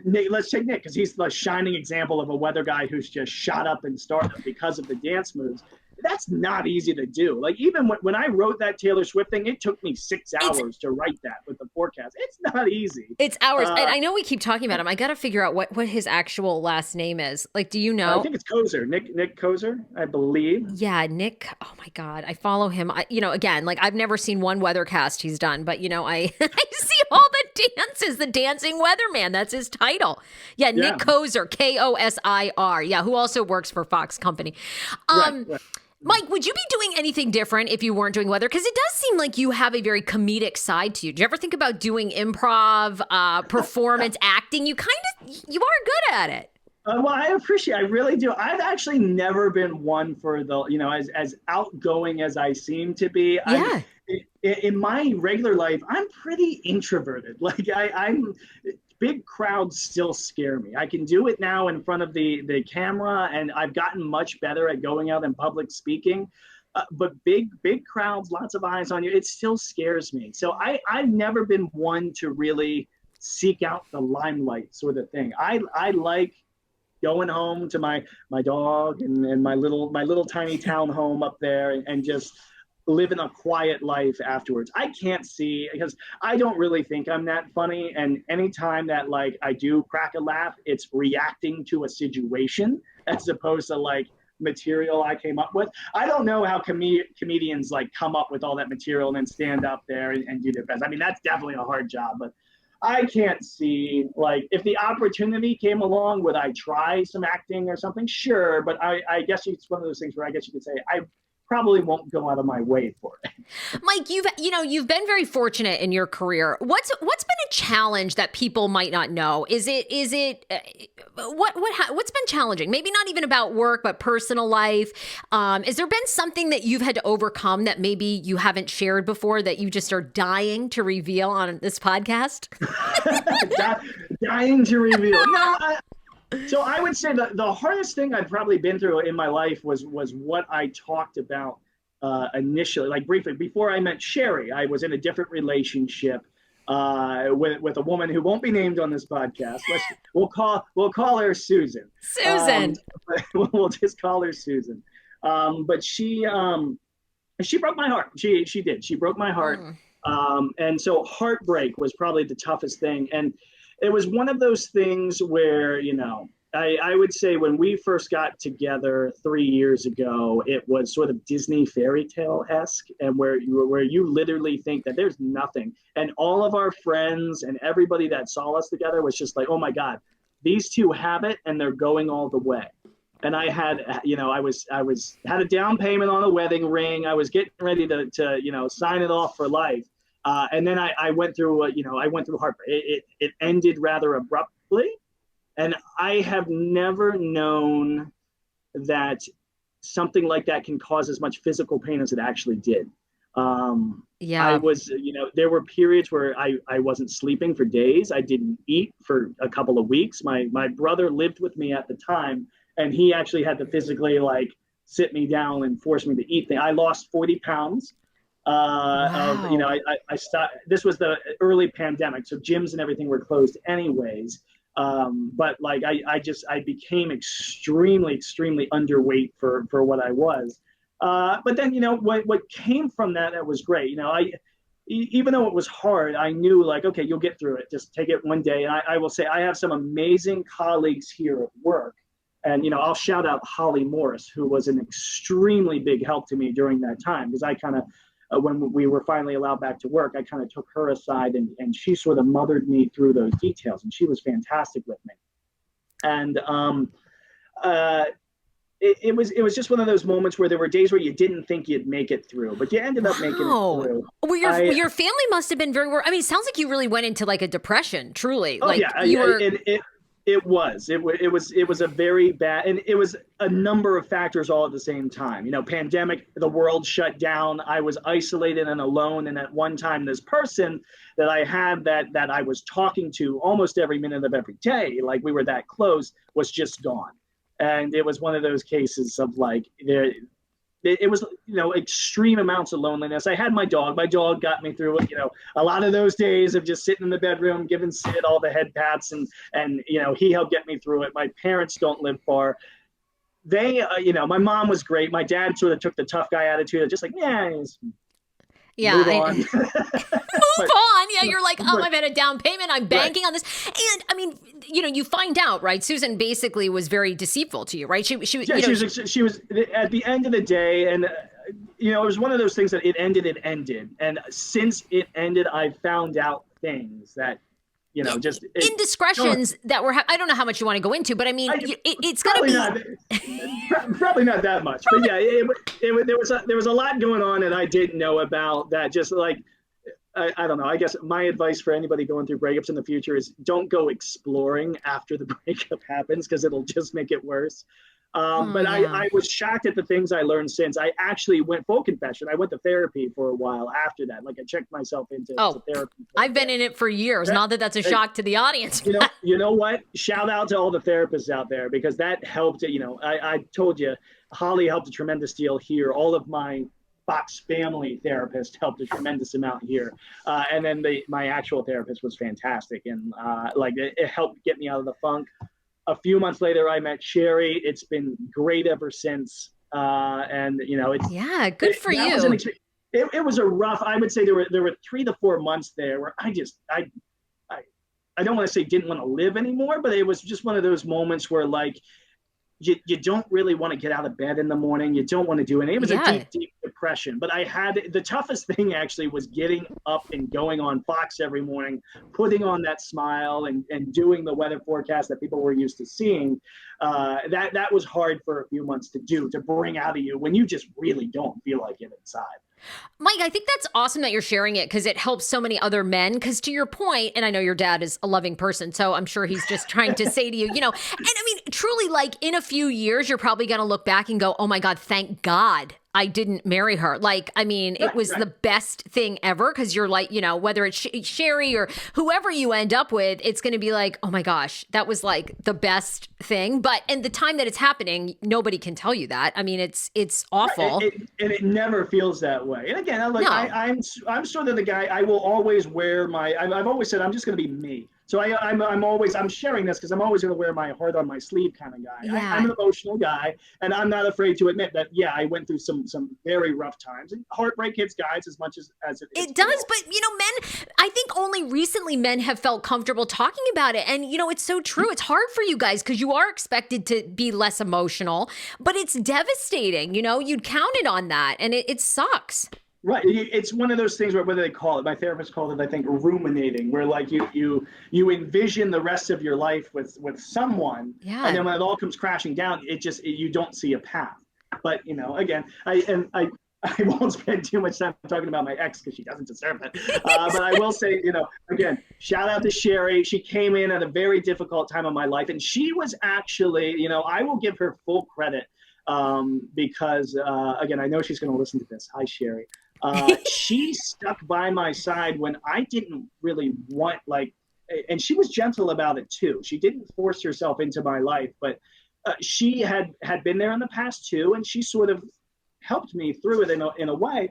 Nick, let's take Nick, because he's the shining example of a weather guy who's just shot up in stardom because of the dance moves. That's not easy to do. Like, even when I wrote that Taylor Swift thing, it took me 6 hours to write that with the forecast. It's not easy. It's hours. And I know we keep talking about him. I got to figure out what his actual last name is. Like, do you know? I think it's Kozer. Nick Kozer, I believe. Yeah, Nick. Oh, my God. I follow him. Again, like, I've never seen one Weathercast he's done. But, I see all the dances. The Dancing Weatherman. That's his title. Yeah, Nick Kozer. Kosir. Yeah, who also works for Fox Company. Right. Mike, would you be doing anything different if you weren't doing weather? Because it does seem like you have a very comedic side to you. Do you ever think about doing improv, performance, acting? You are good at it. Well, I really do. I've actually never been one for the, as outgoing as I seem to be. Yeah. In my regular life, I'm pretty introverted. Like I'm big crowds still scare me. I can do it now in front of the camera, and I've gotten much better at going out and public speaking. But big crowds, lots of eyes on you, it still scares me. So I've never been one to really seek out the limelight sort of thing. I like going home to my dog and my little tiny town home up there and just living a quiet life afterwards. I can't see, because I don't really think I'm that funny. And anytime that like I do crack a laugh, it's reacting to a situation as opposed to like material I came up with. I don't know how comedians like come up with all that material and then stand up there and do their best. I mean, that's definitely a hard job, but I can't see, like, if the opportunity came along, would I try some acting or something? Sure, but I guess it's one of those things where I guess you could say I probably won't go out of my way for it. Mike, you've been very fortunate in your career. What's been a challenge that people might not know? What's been challenging? Maybe not even about work, but personal life. Has there been something that you've had to overcome that maybe you haven't shared before that you just are dying to reveal on this podcast? Dying to reveal. No, so I would say that the hardest thing I've probably been through in my life was what I talked about initially, like briefly. Before I met Sherry, I was in a different relationship with a woman who won't be named on this podcast. We'll call her Susan. Susan. We'll just call her Susan. But she broke my heart. She did. She broke my heart. And so heartbreak was probably the toughest thing. And it was one of those things where, I would say when we first got together 3 years ago, it was sort of Disney fairy tale-esque, and where you literally think that there's nothing. And all of our friends and everybody that saw us together was just like, oh my God, these two have it and they're going all the way. And I had, had a down payment on a wedding ring. I was getting ready to sign it off for life. And then I went through, heartbreak. It ended rather abruptly. And I have never known that something like that can cause as much physical pain as it actually did. I was, there were periods where I wasn't sleeping for days. I didn't eat for a couple of weeks. My brother lived with me at the time, and he actually had to physically sit me down and force me to eat. I lost 40 pounds. Wow. I stopped. This was the early pandemic, so gyms and everything were closed anyways. But I became extremely underweight for what I was. But then, what came from that was great. Even though it was hard, I knew okay, you'll get through it. Just take it one day. And I will say I have some amazing colleagues here at work. And, I'll shout out Holly Morris, who was an extremely big help to me during that time, because I kind of, when we were finally allowed back to work, I kind of took her aside and she sort of mothered me through those details, and she was fantastic with me. And it was just one of those moments where there were days where you didn't think you'd make it through, but you ended up making it through. Well, your family must have been very worried. I mean, it sounds like you really went into a depression, truly. Oh, yeah. It was a very bad, and it was a number of factors all at the same time. Pandemic, the world shut down. I was isolated and alone. And at one time, this person that I had that I was talking to almost every minute of every day, we were that close, was just gone. And it was one of those cases of it was, extreme amounts of loneliness. I had my dog. My dog got me through it. A lot of those days of just sitting in the bedroom, giving Sid all the head pats, and he helped get me through it. My parents don't live far. They, my mom was great. My dad sort of took the tough guy attitude, just move on. Move on. Yeah, you're I've had a down payment. I'm banking on this. And I mean, you find out, right? Susan basically was very deceitful to you, right? She was at the end of the day, and it was one of those things that it ended. And since it ended, I found out things that, just indiscretions that were. I don't know how much you want to go into, but I mean, it's got to be probably not that much. But yeah, there was a lot going on that I didn't know about. That just I don't know. I guess my advice for anybody going through breakups in the future is don't go exploring after the breakup happens, because it'll just make it worse. I was shocked at the things I learned since. I actually went, full confession, I went to therapy for a while after that. I checked myself into therapy. I've been in it for years. Not that that's a shock to the audience. You know what? Shout out to all the therapists out there, because that helped. I told you, Holly helped a tremendous deal here. All of my Fox family therapist helped a tremendous amount here. And then my actual therapist was fantastic. And it helped get me out of the funk. A few months later, I met Sherry. It's been great ever since. And it's good for you. It was a rough. I would say there were 3 to 4 months there where I don't want to say didn't want to live anymore, but it was just one of those moments where you don't really want to get out of bed in the morning. You don't want to do anything. It was a deep depression. But I had the toughest thing actually was getting up and going on Fox every morning, putting on that smile and doing the weather forecast that people were used to seeing. That was hard for a few months to do, to bring out of you when you just really don't feel like it inside. Mike, I think that's awesome that you're sharing it because it helps so many other men. Because to your point, and I know your dad is a loving person, so I'm sure he's just trying to say to you, and I mean, truly, like in a few years, you're probably going to look back and go, oh my God, thank God I didn't marry her. Like, I mean, it was the best thing ever because you're like, whether it's Sherry or whoever you end up with, it's going to be like, oh my gosh, that was like the best thing. But in the time that it's happening, nobody can tell you that. I mean, it's awful. And it never feels that way. And again, I'm sort of the guy, I will always wear I've always said, I'm just going to be me. So I'm sharing this because I'm always going to wear my heart on my sleeve kind of guy. Yeah. I'm an emotional guy, and I'm not afraid to admit that, I went through some very rough times. And heartbreak hits guys as much as it does. But, men, I think only recently men have felt comfortable talking about it. And, it's so true. It's hard for you guys because you are expected to be less emotional, but it's devastating. You'd counted on that, and it sucks. Right. It's one of those things where, what do they call it? My therapist called it, I think, ruminating, where like you envision the rest of your life with someone. Yeah. And then when it all comes crashing down, you don't see a path. But, again, I won't spend too much time talking about my ex because she doesn't deserve it. But I will say, again, shout out to Sherry. She came in at a very difficult time of my life. And she was actually, I will give her full credit because, again, I know she's going to listen to this. Hi, Sherry. She stuck by my side when I didn't really want, and she was gentle about it too. She didn't force herself into my life, but she had been there in the past too, and she sort of helped me through it in a way.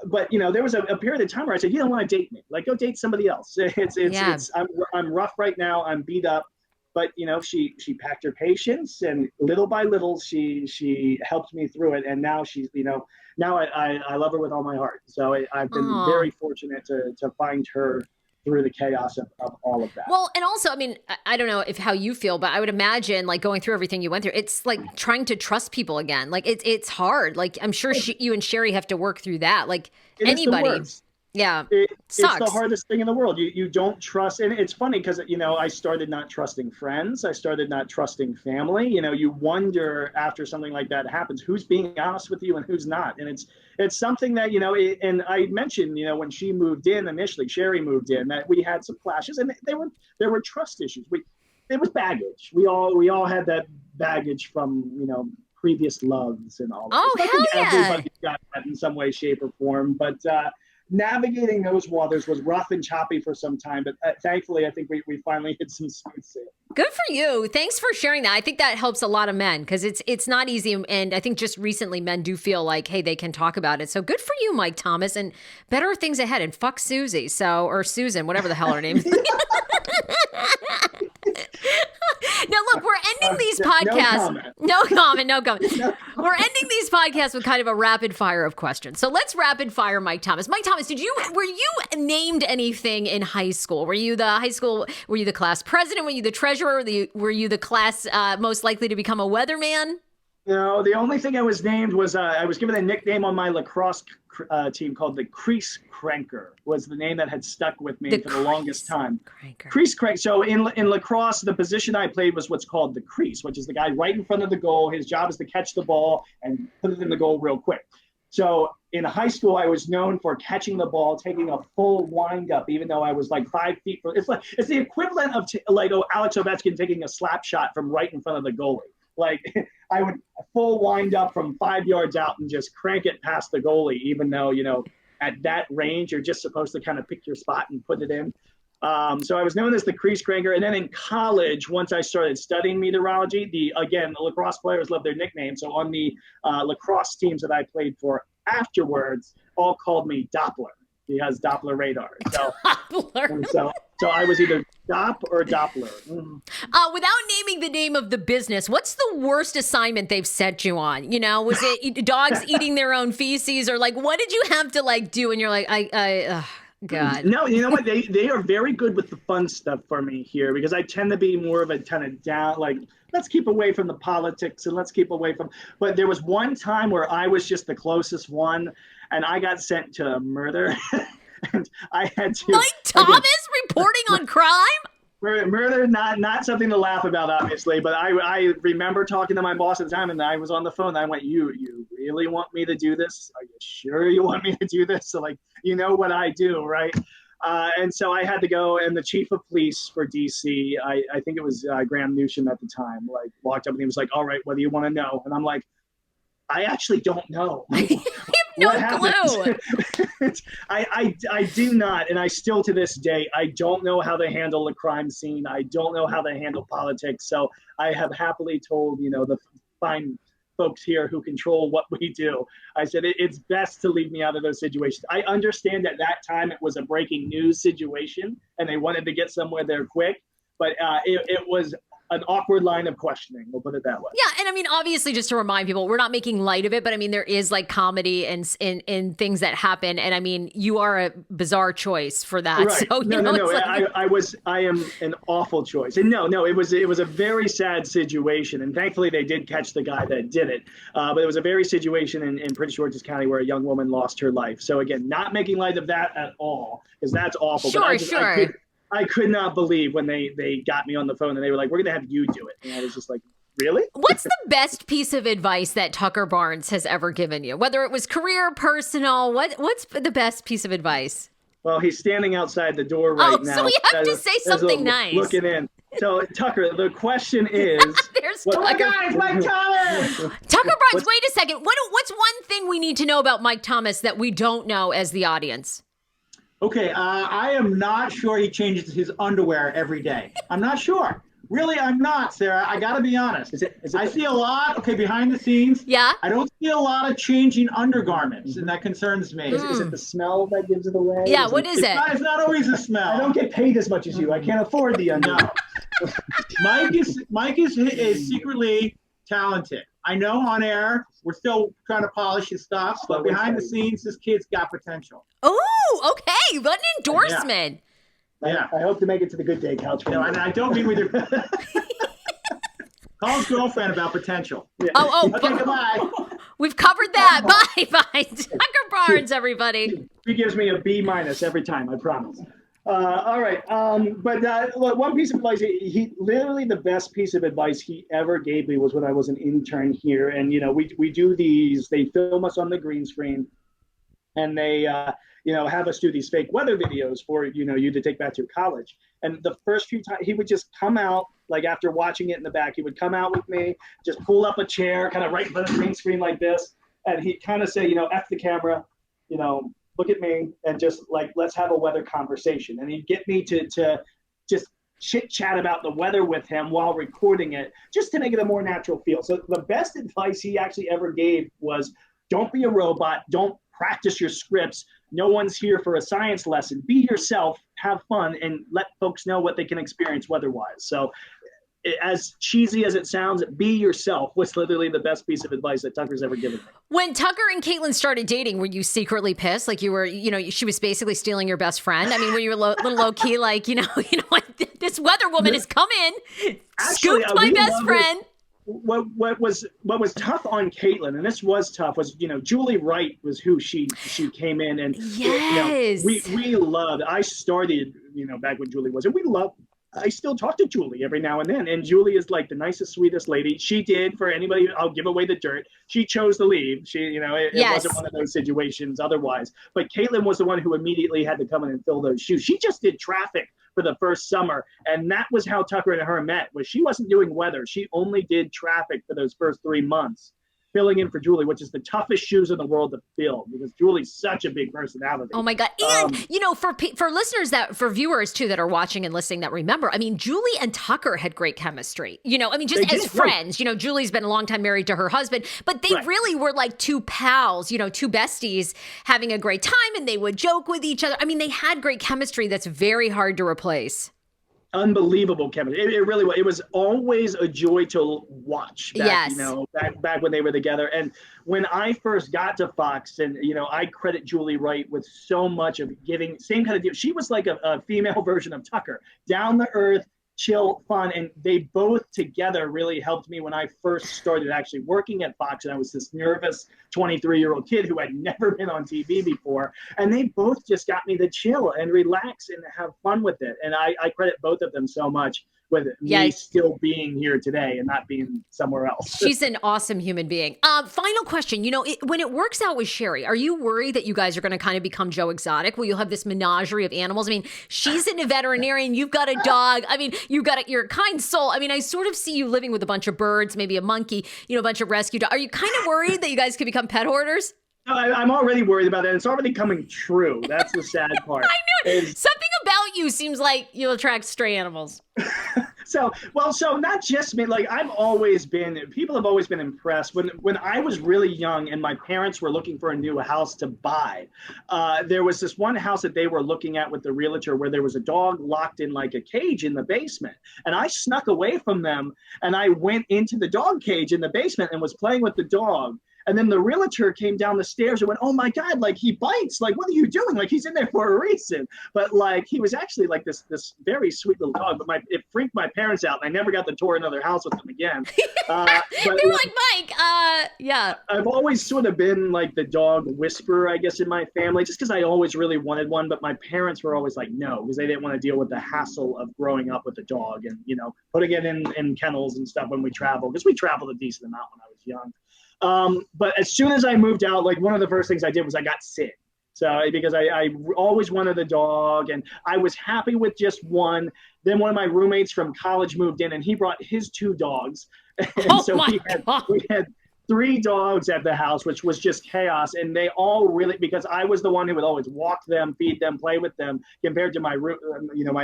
But there was a period of time where I said, "You don't want to date me. Like, go date somebody else." I'm rough right now. I'm beat up. But she packed her patience, and little by little she helped me through it. And now she's now I love her with all my heart. So I've been very fortunate to find her through the chaos of all of that. Well, and also, I mean, I don't know how you feel, but I would imagine like going through everything you went through, it's like trying to trust people again. Like it's hard. Like I'm sure you and Sherry have to work through that. Like anybody. Yeah, it's the hardest thing in the world. You don't trust, and it's funny because I started not trusting friends. I started not trusting family. You wonder after something like that happens, who's being honest with you and who's not. And it's something that and I mentioned when she moved in initially, Sherry moved in, that we had some clashes, and there were trust issues. It was baggage. We all had that baggage from previous loves and all that. Oh, hell yeah! Everybody got that in some way, shape, or form, but. Navigating those waters was rough and choppy for some time, but thankfully, I think we finally hit some smooth sailing. Good for you. Thanks for sharing that. I think that helps a lot of men because it's not easy, and I think just recently men do feel like, hey, they can talk about it. So good for you, Mike Thomas, and better things ahead. And fuck Susie, or Susan, whatever the hell her name is. Now, look, we're ending these podcasts. No comment. We're ending these podcasts with kind of a rapid fire of questions. So let's rapid fire Mike Thomas. Mike Thomas, were you named anything in high school? Were you the class president? Were you the treasurer? Were you the class most likely to become a weatherman? No, the only thing I was named was I was given a nickname on my lacrosse team called the Crease Cranker, was the name that had stuck with me for the longest time. Crease Cranker. So in lacrosse, the position I played was what's called the crease, which is the guy right in front of the goal. His job is to catch the ball and put it in the goal real quick. So in high school, I was known for catching the ball, taking a full wind up, even though I was like 5 feet from. It's the equivalent of Alex Ovechkin taking a slap shot from right in front of the goalie. Like I would full wind up from 5 yards out and just crank it past the goalie, even though, at that range, you're just supposed to kind of pick your spot and put it in. So I was known as the Crease Cranker. And then in college, once I started studying meteorology, the lacrosse players love their nickname. So on the lacrosse teams that I played for afterwards, all called me Doppler. He has Doppler radar. So, Doppler. So I was either Dop or Doppler. Mm-hmm. Without naming the name of the business, what's the worst assignment they've set you on? Was it dogs eating their own feces, or like what did you have to do? And you're like, God. No, you know what? They are very good with the fun stuff for me here because I tend to be more of a kind of down, like, let's keep away from the politics and let's keep away from. But there was one time where I was just the closest one, and I got sent to murder, and I had to. Mike Thomas reporting on crime? Murder, not something to laugh about, obviously, but I remember talking to my boss at the time, and I was on the phone, and I went, you really want me to do this? Are you sure you want me to do this? So, like, you know what I do, right? And so I had to go, and the chief of police for DC, I think it was Graham Newsham at the time, like, walked up and he was like, all right, what do you want to know? And I'm like, I actually don't know. No clue. I do not, and I still to this day, I don't know how they handle the crime scene. I don't know how they handle politics. So I have happily told, the fine folks here who control what we do, I said it's best to leave me out of those situations. I understand at that time it was a breaking news situation and they wanted to get somewhere there quick, but it was an awkward line of questioning. We'll put it that way. Yeah, and I mean, obviously, just to remind people, we're not making light of it, but I mean, there is like comedy and things that happen, and I mean, you are a bizarre choice for that. Right. So no. Like... I am an awful choice, and no, it was a very sad situation, and thankfully they did catch the guy that did it. But it was a very situation in Prince George's County where a young woman lost her life. So again, not making light of that at all, because that's awful. Sure. I could not believe when they got me on the phone and they were like, we're going to have you do it. And I was just like, really? What's the best piece of advice that Tucker Barnes has ever given you? Whether it was career, personal, what's the best piece of advice? Well, he's standing outside the door right now. So we have to say something nice. Looking in. So, Tucker, the question is... There's Tucker. Oh my God, it's Mike Thomas! Tucker Barnes, wait a second. What's one thing we need to know about Mike Thomas that we don't know as the audience? Okay, I am not sure he changes his underwear every day. I'm not sure. Really, I'm not, Sarah. I got to be honest. I see a lot, behind the scenes. Yeah. I don't see a lot of changing undergarments, and that concerns me. Is it the smell that gives it away? Yeah, what is it? It's not always the smell. I don't get paid as much as you. I can't afford the underwear. Mike is secretly talented. I know on air, we're still trying to polish his stuff, but behind the scenes, this kid's got potential. Oh, okay. What an endorsement. Yeah. I hope to make it to the good day couch. No, and I don't mean with your... Call his girlfriend about potential. Yeah. Okay, goodbye. We've covered that. Bye. Tucker Barnes, everybody. He gives me a B- every time, I promise. All right. Look, one piece of advice, he literally the best piece of advice he ever gave me was when I was an intern here. And, we do these, they film us on the green screen and they, have us do these fake weather videos for, you to take back to college. And the first few times he would just come out, like after watching it in the back, he would come out with me, just pull up a chair, kind of right in front of the green screen like this. And he'd kind of say, F the camera, look at me and just like, let's have a weather conversation. And he'd get me to just chit chat about the weather with him while recording it, just to make it a more natural feel. So the best advice he actually ever gave was, don't be a robot. Don't practice your scripts. No one's here for a science lesson. Be yourself, have fun, and let folks know what they can experience weather-wise. So as cheesy as it sounds, be yourself was literally the best piece of advice that Tucker's ever given me. When Tucker and Caitlin started dating, were you secretly pissed? Like you were, she was basically stealing your best friend. I mean, were you a little low key, like, what, this weather woman has come in, scooped my best friend. What was tough on Caitlin, and this was tough, was Julie Wright was who she came in, and yes, we loved. I started back when Julie was, and we loved. I still talk to Julie every now and then, and Julie is like the nicest, sweetest lady. She did, for anybody, I'll give away the dirt, she chose to leave. It wasn't one of those situations otherwise. But Caitlin was the one who immediately had to come in and fill those shoes. She just did traffic for the first summer, and that was how Tucker and her met, was she wasn't doing weather. She only did traffic for those first 3 months, filling in for Julie, which is the toughest shoes in the world to fill, because Julie's such a big personality. Oh my God. And, for listeners for viewers too, that are watching and listening that remember, I mean, Julie and Tucker had great chemistry, just as friends, Julie's been a long time married to her husband, but they really were like two pals, two besties having a great time, and they would joke with each other. I mean, they had great chemistry that's very hard to replace. unbelievable chemistry. It really was. It was always a joy to watch back, Yes. back when they were together. And when I first got to Fox, and I credit Julie Wright with so much of giving same kind of deal. She was like a female version of Tucker, down the earth, chill, fun, and they both together really helped me when I first started actually working at Fox. And I was this nervous 23-year-old kid who had never been on TV before, and they both just got me to chill and relax and have fun with it. And I credit both of them so much with me still being here today and not being somewhere else. She's an awesome human being. Final question. When it works out with Sherry, are you worried that you guys are going to kind of become Joe Exotic, where you'll have this menagerie of animals? I mean, she's a veterinarian. You've got a dog. I mean, you're a kind soul. I mean, I sort of see you living with a bunch of birds, maybe a monkey, a bunch of rescue dogs. Are you kind of worried that you guys could become pet hoarders? No, I'm already worried about that. It's already coming true. That's the sad part. I knew it. Something about you seems like you'll attract stray animals. So not just me. Like people have always been impressed. When I was really young and my parents were looking for a new house to buy, there was this one house that they were looking at with the realtor where there was a dog locked in like a cage in the basement. And I snuck away from them and I went into the dog cage in the basement and was playing with the dog. And then the realtor came down the stairs and went, "Oh my God, like he bites. Like, what are you doing? Like he's in there for a reason." But like he was actually like this very sweet little dog. But it freaked my parents out, and I never got to tour another house with them again. They were like, "Mike, yeah." I've always sort of been like the dog whisperer, I guess, in my family, just because I always really wanted one. But my parents were always like, no, because they didn't want to deal with the hassle of growing up with a dog and putting it in kennels and stuff when we travel, because we traveled a decent amount when I was young. But as soon as I moved out, like one of the first things I did was I got Sid. So because I always wanted a dog and I was happy with just one. Then one of my roommates from college moved in and he brought his 2 dogs. And we had 3 dogs at the house, which was just chaos. And they all really, because I was the one who would always walk them, feed them, play with them, compared to my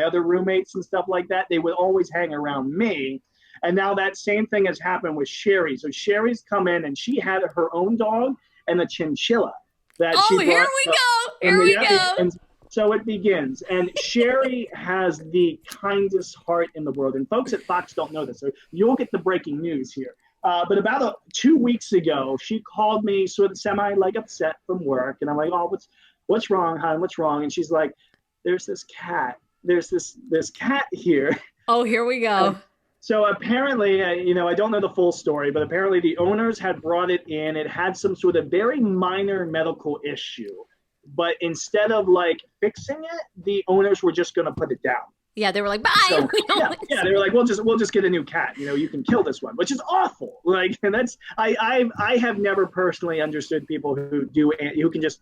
other roommates and stuff like that, they would always hang around me. And now that same thing has happened with Sherry. So Sherry's come in and she had her own dog and a chinchilla that she brought. Here we go. And so it begins. And Sherry has the kindest heart in the world. And folks at Fox don't know this, so you'll get the breaking news here. But about 2 weeks ago, she called me sort of semi like upset from work. And I'm like, "Oh, what's wrong, hon? What's wrong?" And she's like, "There's this cat. There's this cat here." Oh, here we go. So apparently, I don't know the full story, but apparently the owners had brought it in. It had some sort of very minor medical issue. But instead of like fixing it, the owners were just going to put it down. Yeah, they were like, "Bye." So, yeah, they were like, "We'll just get a new cat. You can kill this one," which is awful. Like, and that's I have never personally understood people who can just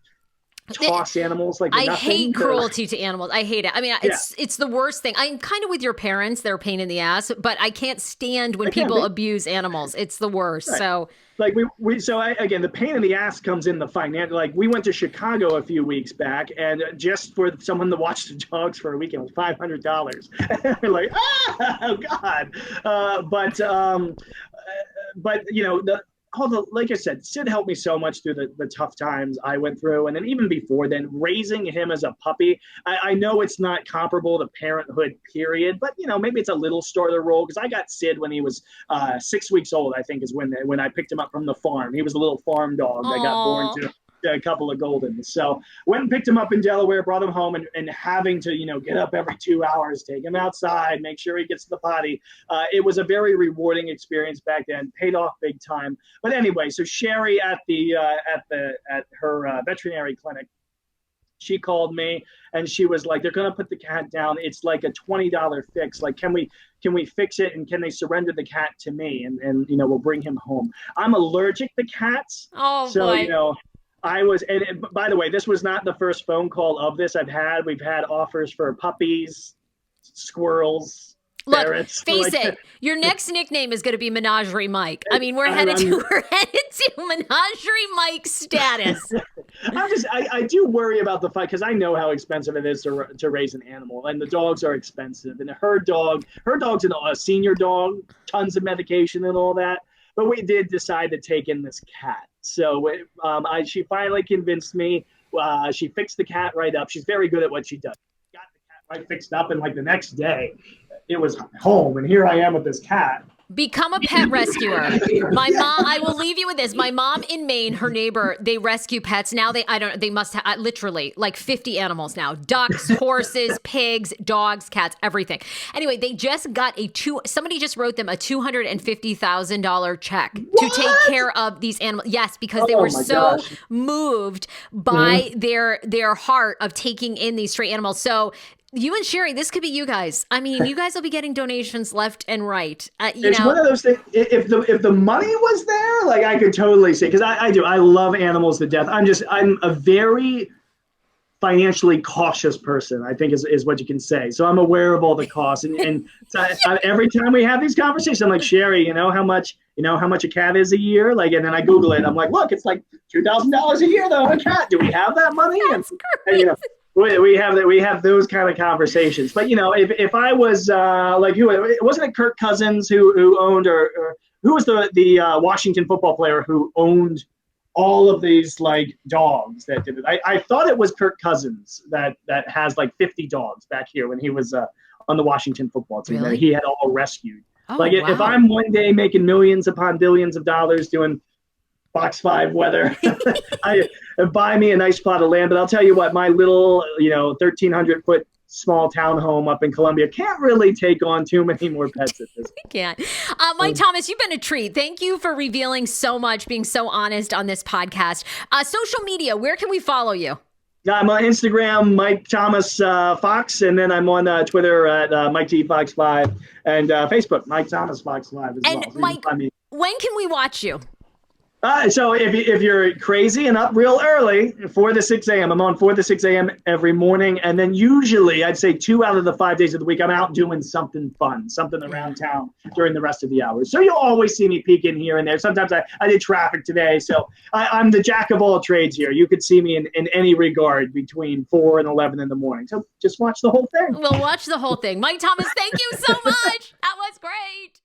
toss animals like I nothing. hate cruelty to animals. I hate it. I mean, it's the worst thing. I'm kind of with your parents. They're a pain in the ass, but I can't stand when people abuse animals. It's the worst. Right. So like again, the pain in the ass comes in the financial. Like we went to Chicago a few weeks back, and just for someone to watch the dogs for a weekend was $500. We're like, oh God. But like I said, Sid helped me so much through the tough times I went through. And then even before then, raising him as a puppy, I know it's not comparable to parenthood, period. But, maybe it's a little starter role because I got Sid when he was 6 weeks old, I think is when I picked him up from the farm. He was a little farm dog that got born to a couple of Goldens. So went and picked him up in Delaware, brought him home, and having to, get up every 2 hours, take him outside, make sure he gets to the potty. It was a very rewarding experience back then, paid off big time. But anyway, so Sherry at her veterinary clinic, she called me and she was like, "They're going to put the cat down. It's like a $20 fix. Like, can we fix it? And can they surrender the cat to me? And we'll bring him home." I'm allergic to cats. Oh, so, boy. And by the way, this was not the first phone call of this We've had offers for puppies, squirrels, ferrets. Face it, your next nickname is going to be Menagerie Mike. I mean, we're headed to Menagerie Mike status. I do worry about the fight because I know how expensive it is to raise an animal, and the dogs are expensive. And her dog's a senior dog, tons of medication and all that. But we did decide to take in this cat. So she finally convinced me. She fixed the cat right up. She's very good at what she does. Got the cat right fixed up, and like the next day, it was home, and here I am with this cat. Become a pet rescuer. My mom, I will leave you with this. My mom in Maine, her neighbor, they rescue pets. Now they must have literally like 50 animals now. Ducks, horses, pigs, dogs, cats, everything. Anyway, they just got somebody just wrote them a $250,000 check to take care of these animals. Yes, because they were so moved by their heart of taking in these stray animals. So you and Sherry, this could be you guys. I mean, you guys will be getting donations left and right. It's one of those things. If the money was there, like I could totally see, because I do. I love animals to death. I'm a very financially cautious person, I think is what you can say. So I'm aware of all the costs, and so every time we have these conversations, I'm like, Sherry, you know how much a cat is a year? Like, and then I Google it. And I'm like, look, it's like $2,000 a year though. A cat. Do we have that money? That's and we have those kind of conversations. But if I was like, wasn't it Kirk Cousins who owned, or who was the Washington football player who owned all of these like dogs that did it? I thought it was Kirk Cousins that has like 50 dogs back here when he was on the Washington football team that he had all rescued. Oh, like wow. if I'm one day making millions upon billions of dollars doing Fox 5 weather, I buy me a nice plot of land. But I'll tell you what, my little 1,300-foot small townhome up in Columbia can't really take on too many more pets at this point. We can't. Mike Thomas, you've been a treat. Thank you for revealing so much, being so honest on this podcast. Social media, where can we follow you? I'm on Instagram, Mike Thomas Fox, and then I'm on Twitter at Mike T Fox 5, and Facebook, Mike Thomas Fox 5 as well. And Mike, when can we watch you? So if you're crazy and up real early, 4 to 6 a.m., I'm on 4 to 6 a.m. every morning. And then usually, I'd say 2 out of the 5 days of the week, I'm out doing something fun, something around town during the rest of the hours. So you'll always see me peek in here and there. Sometimes I did traffic today. So I'm the jack of all trades here. You could see me in any regard between 4 and 11 in the morning. So just watch the whole thing. We'll watch the whole thing. Mike Thomas, thank you so much. That was great.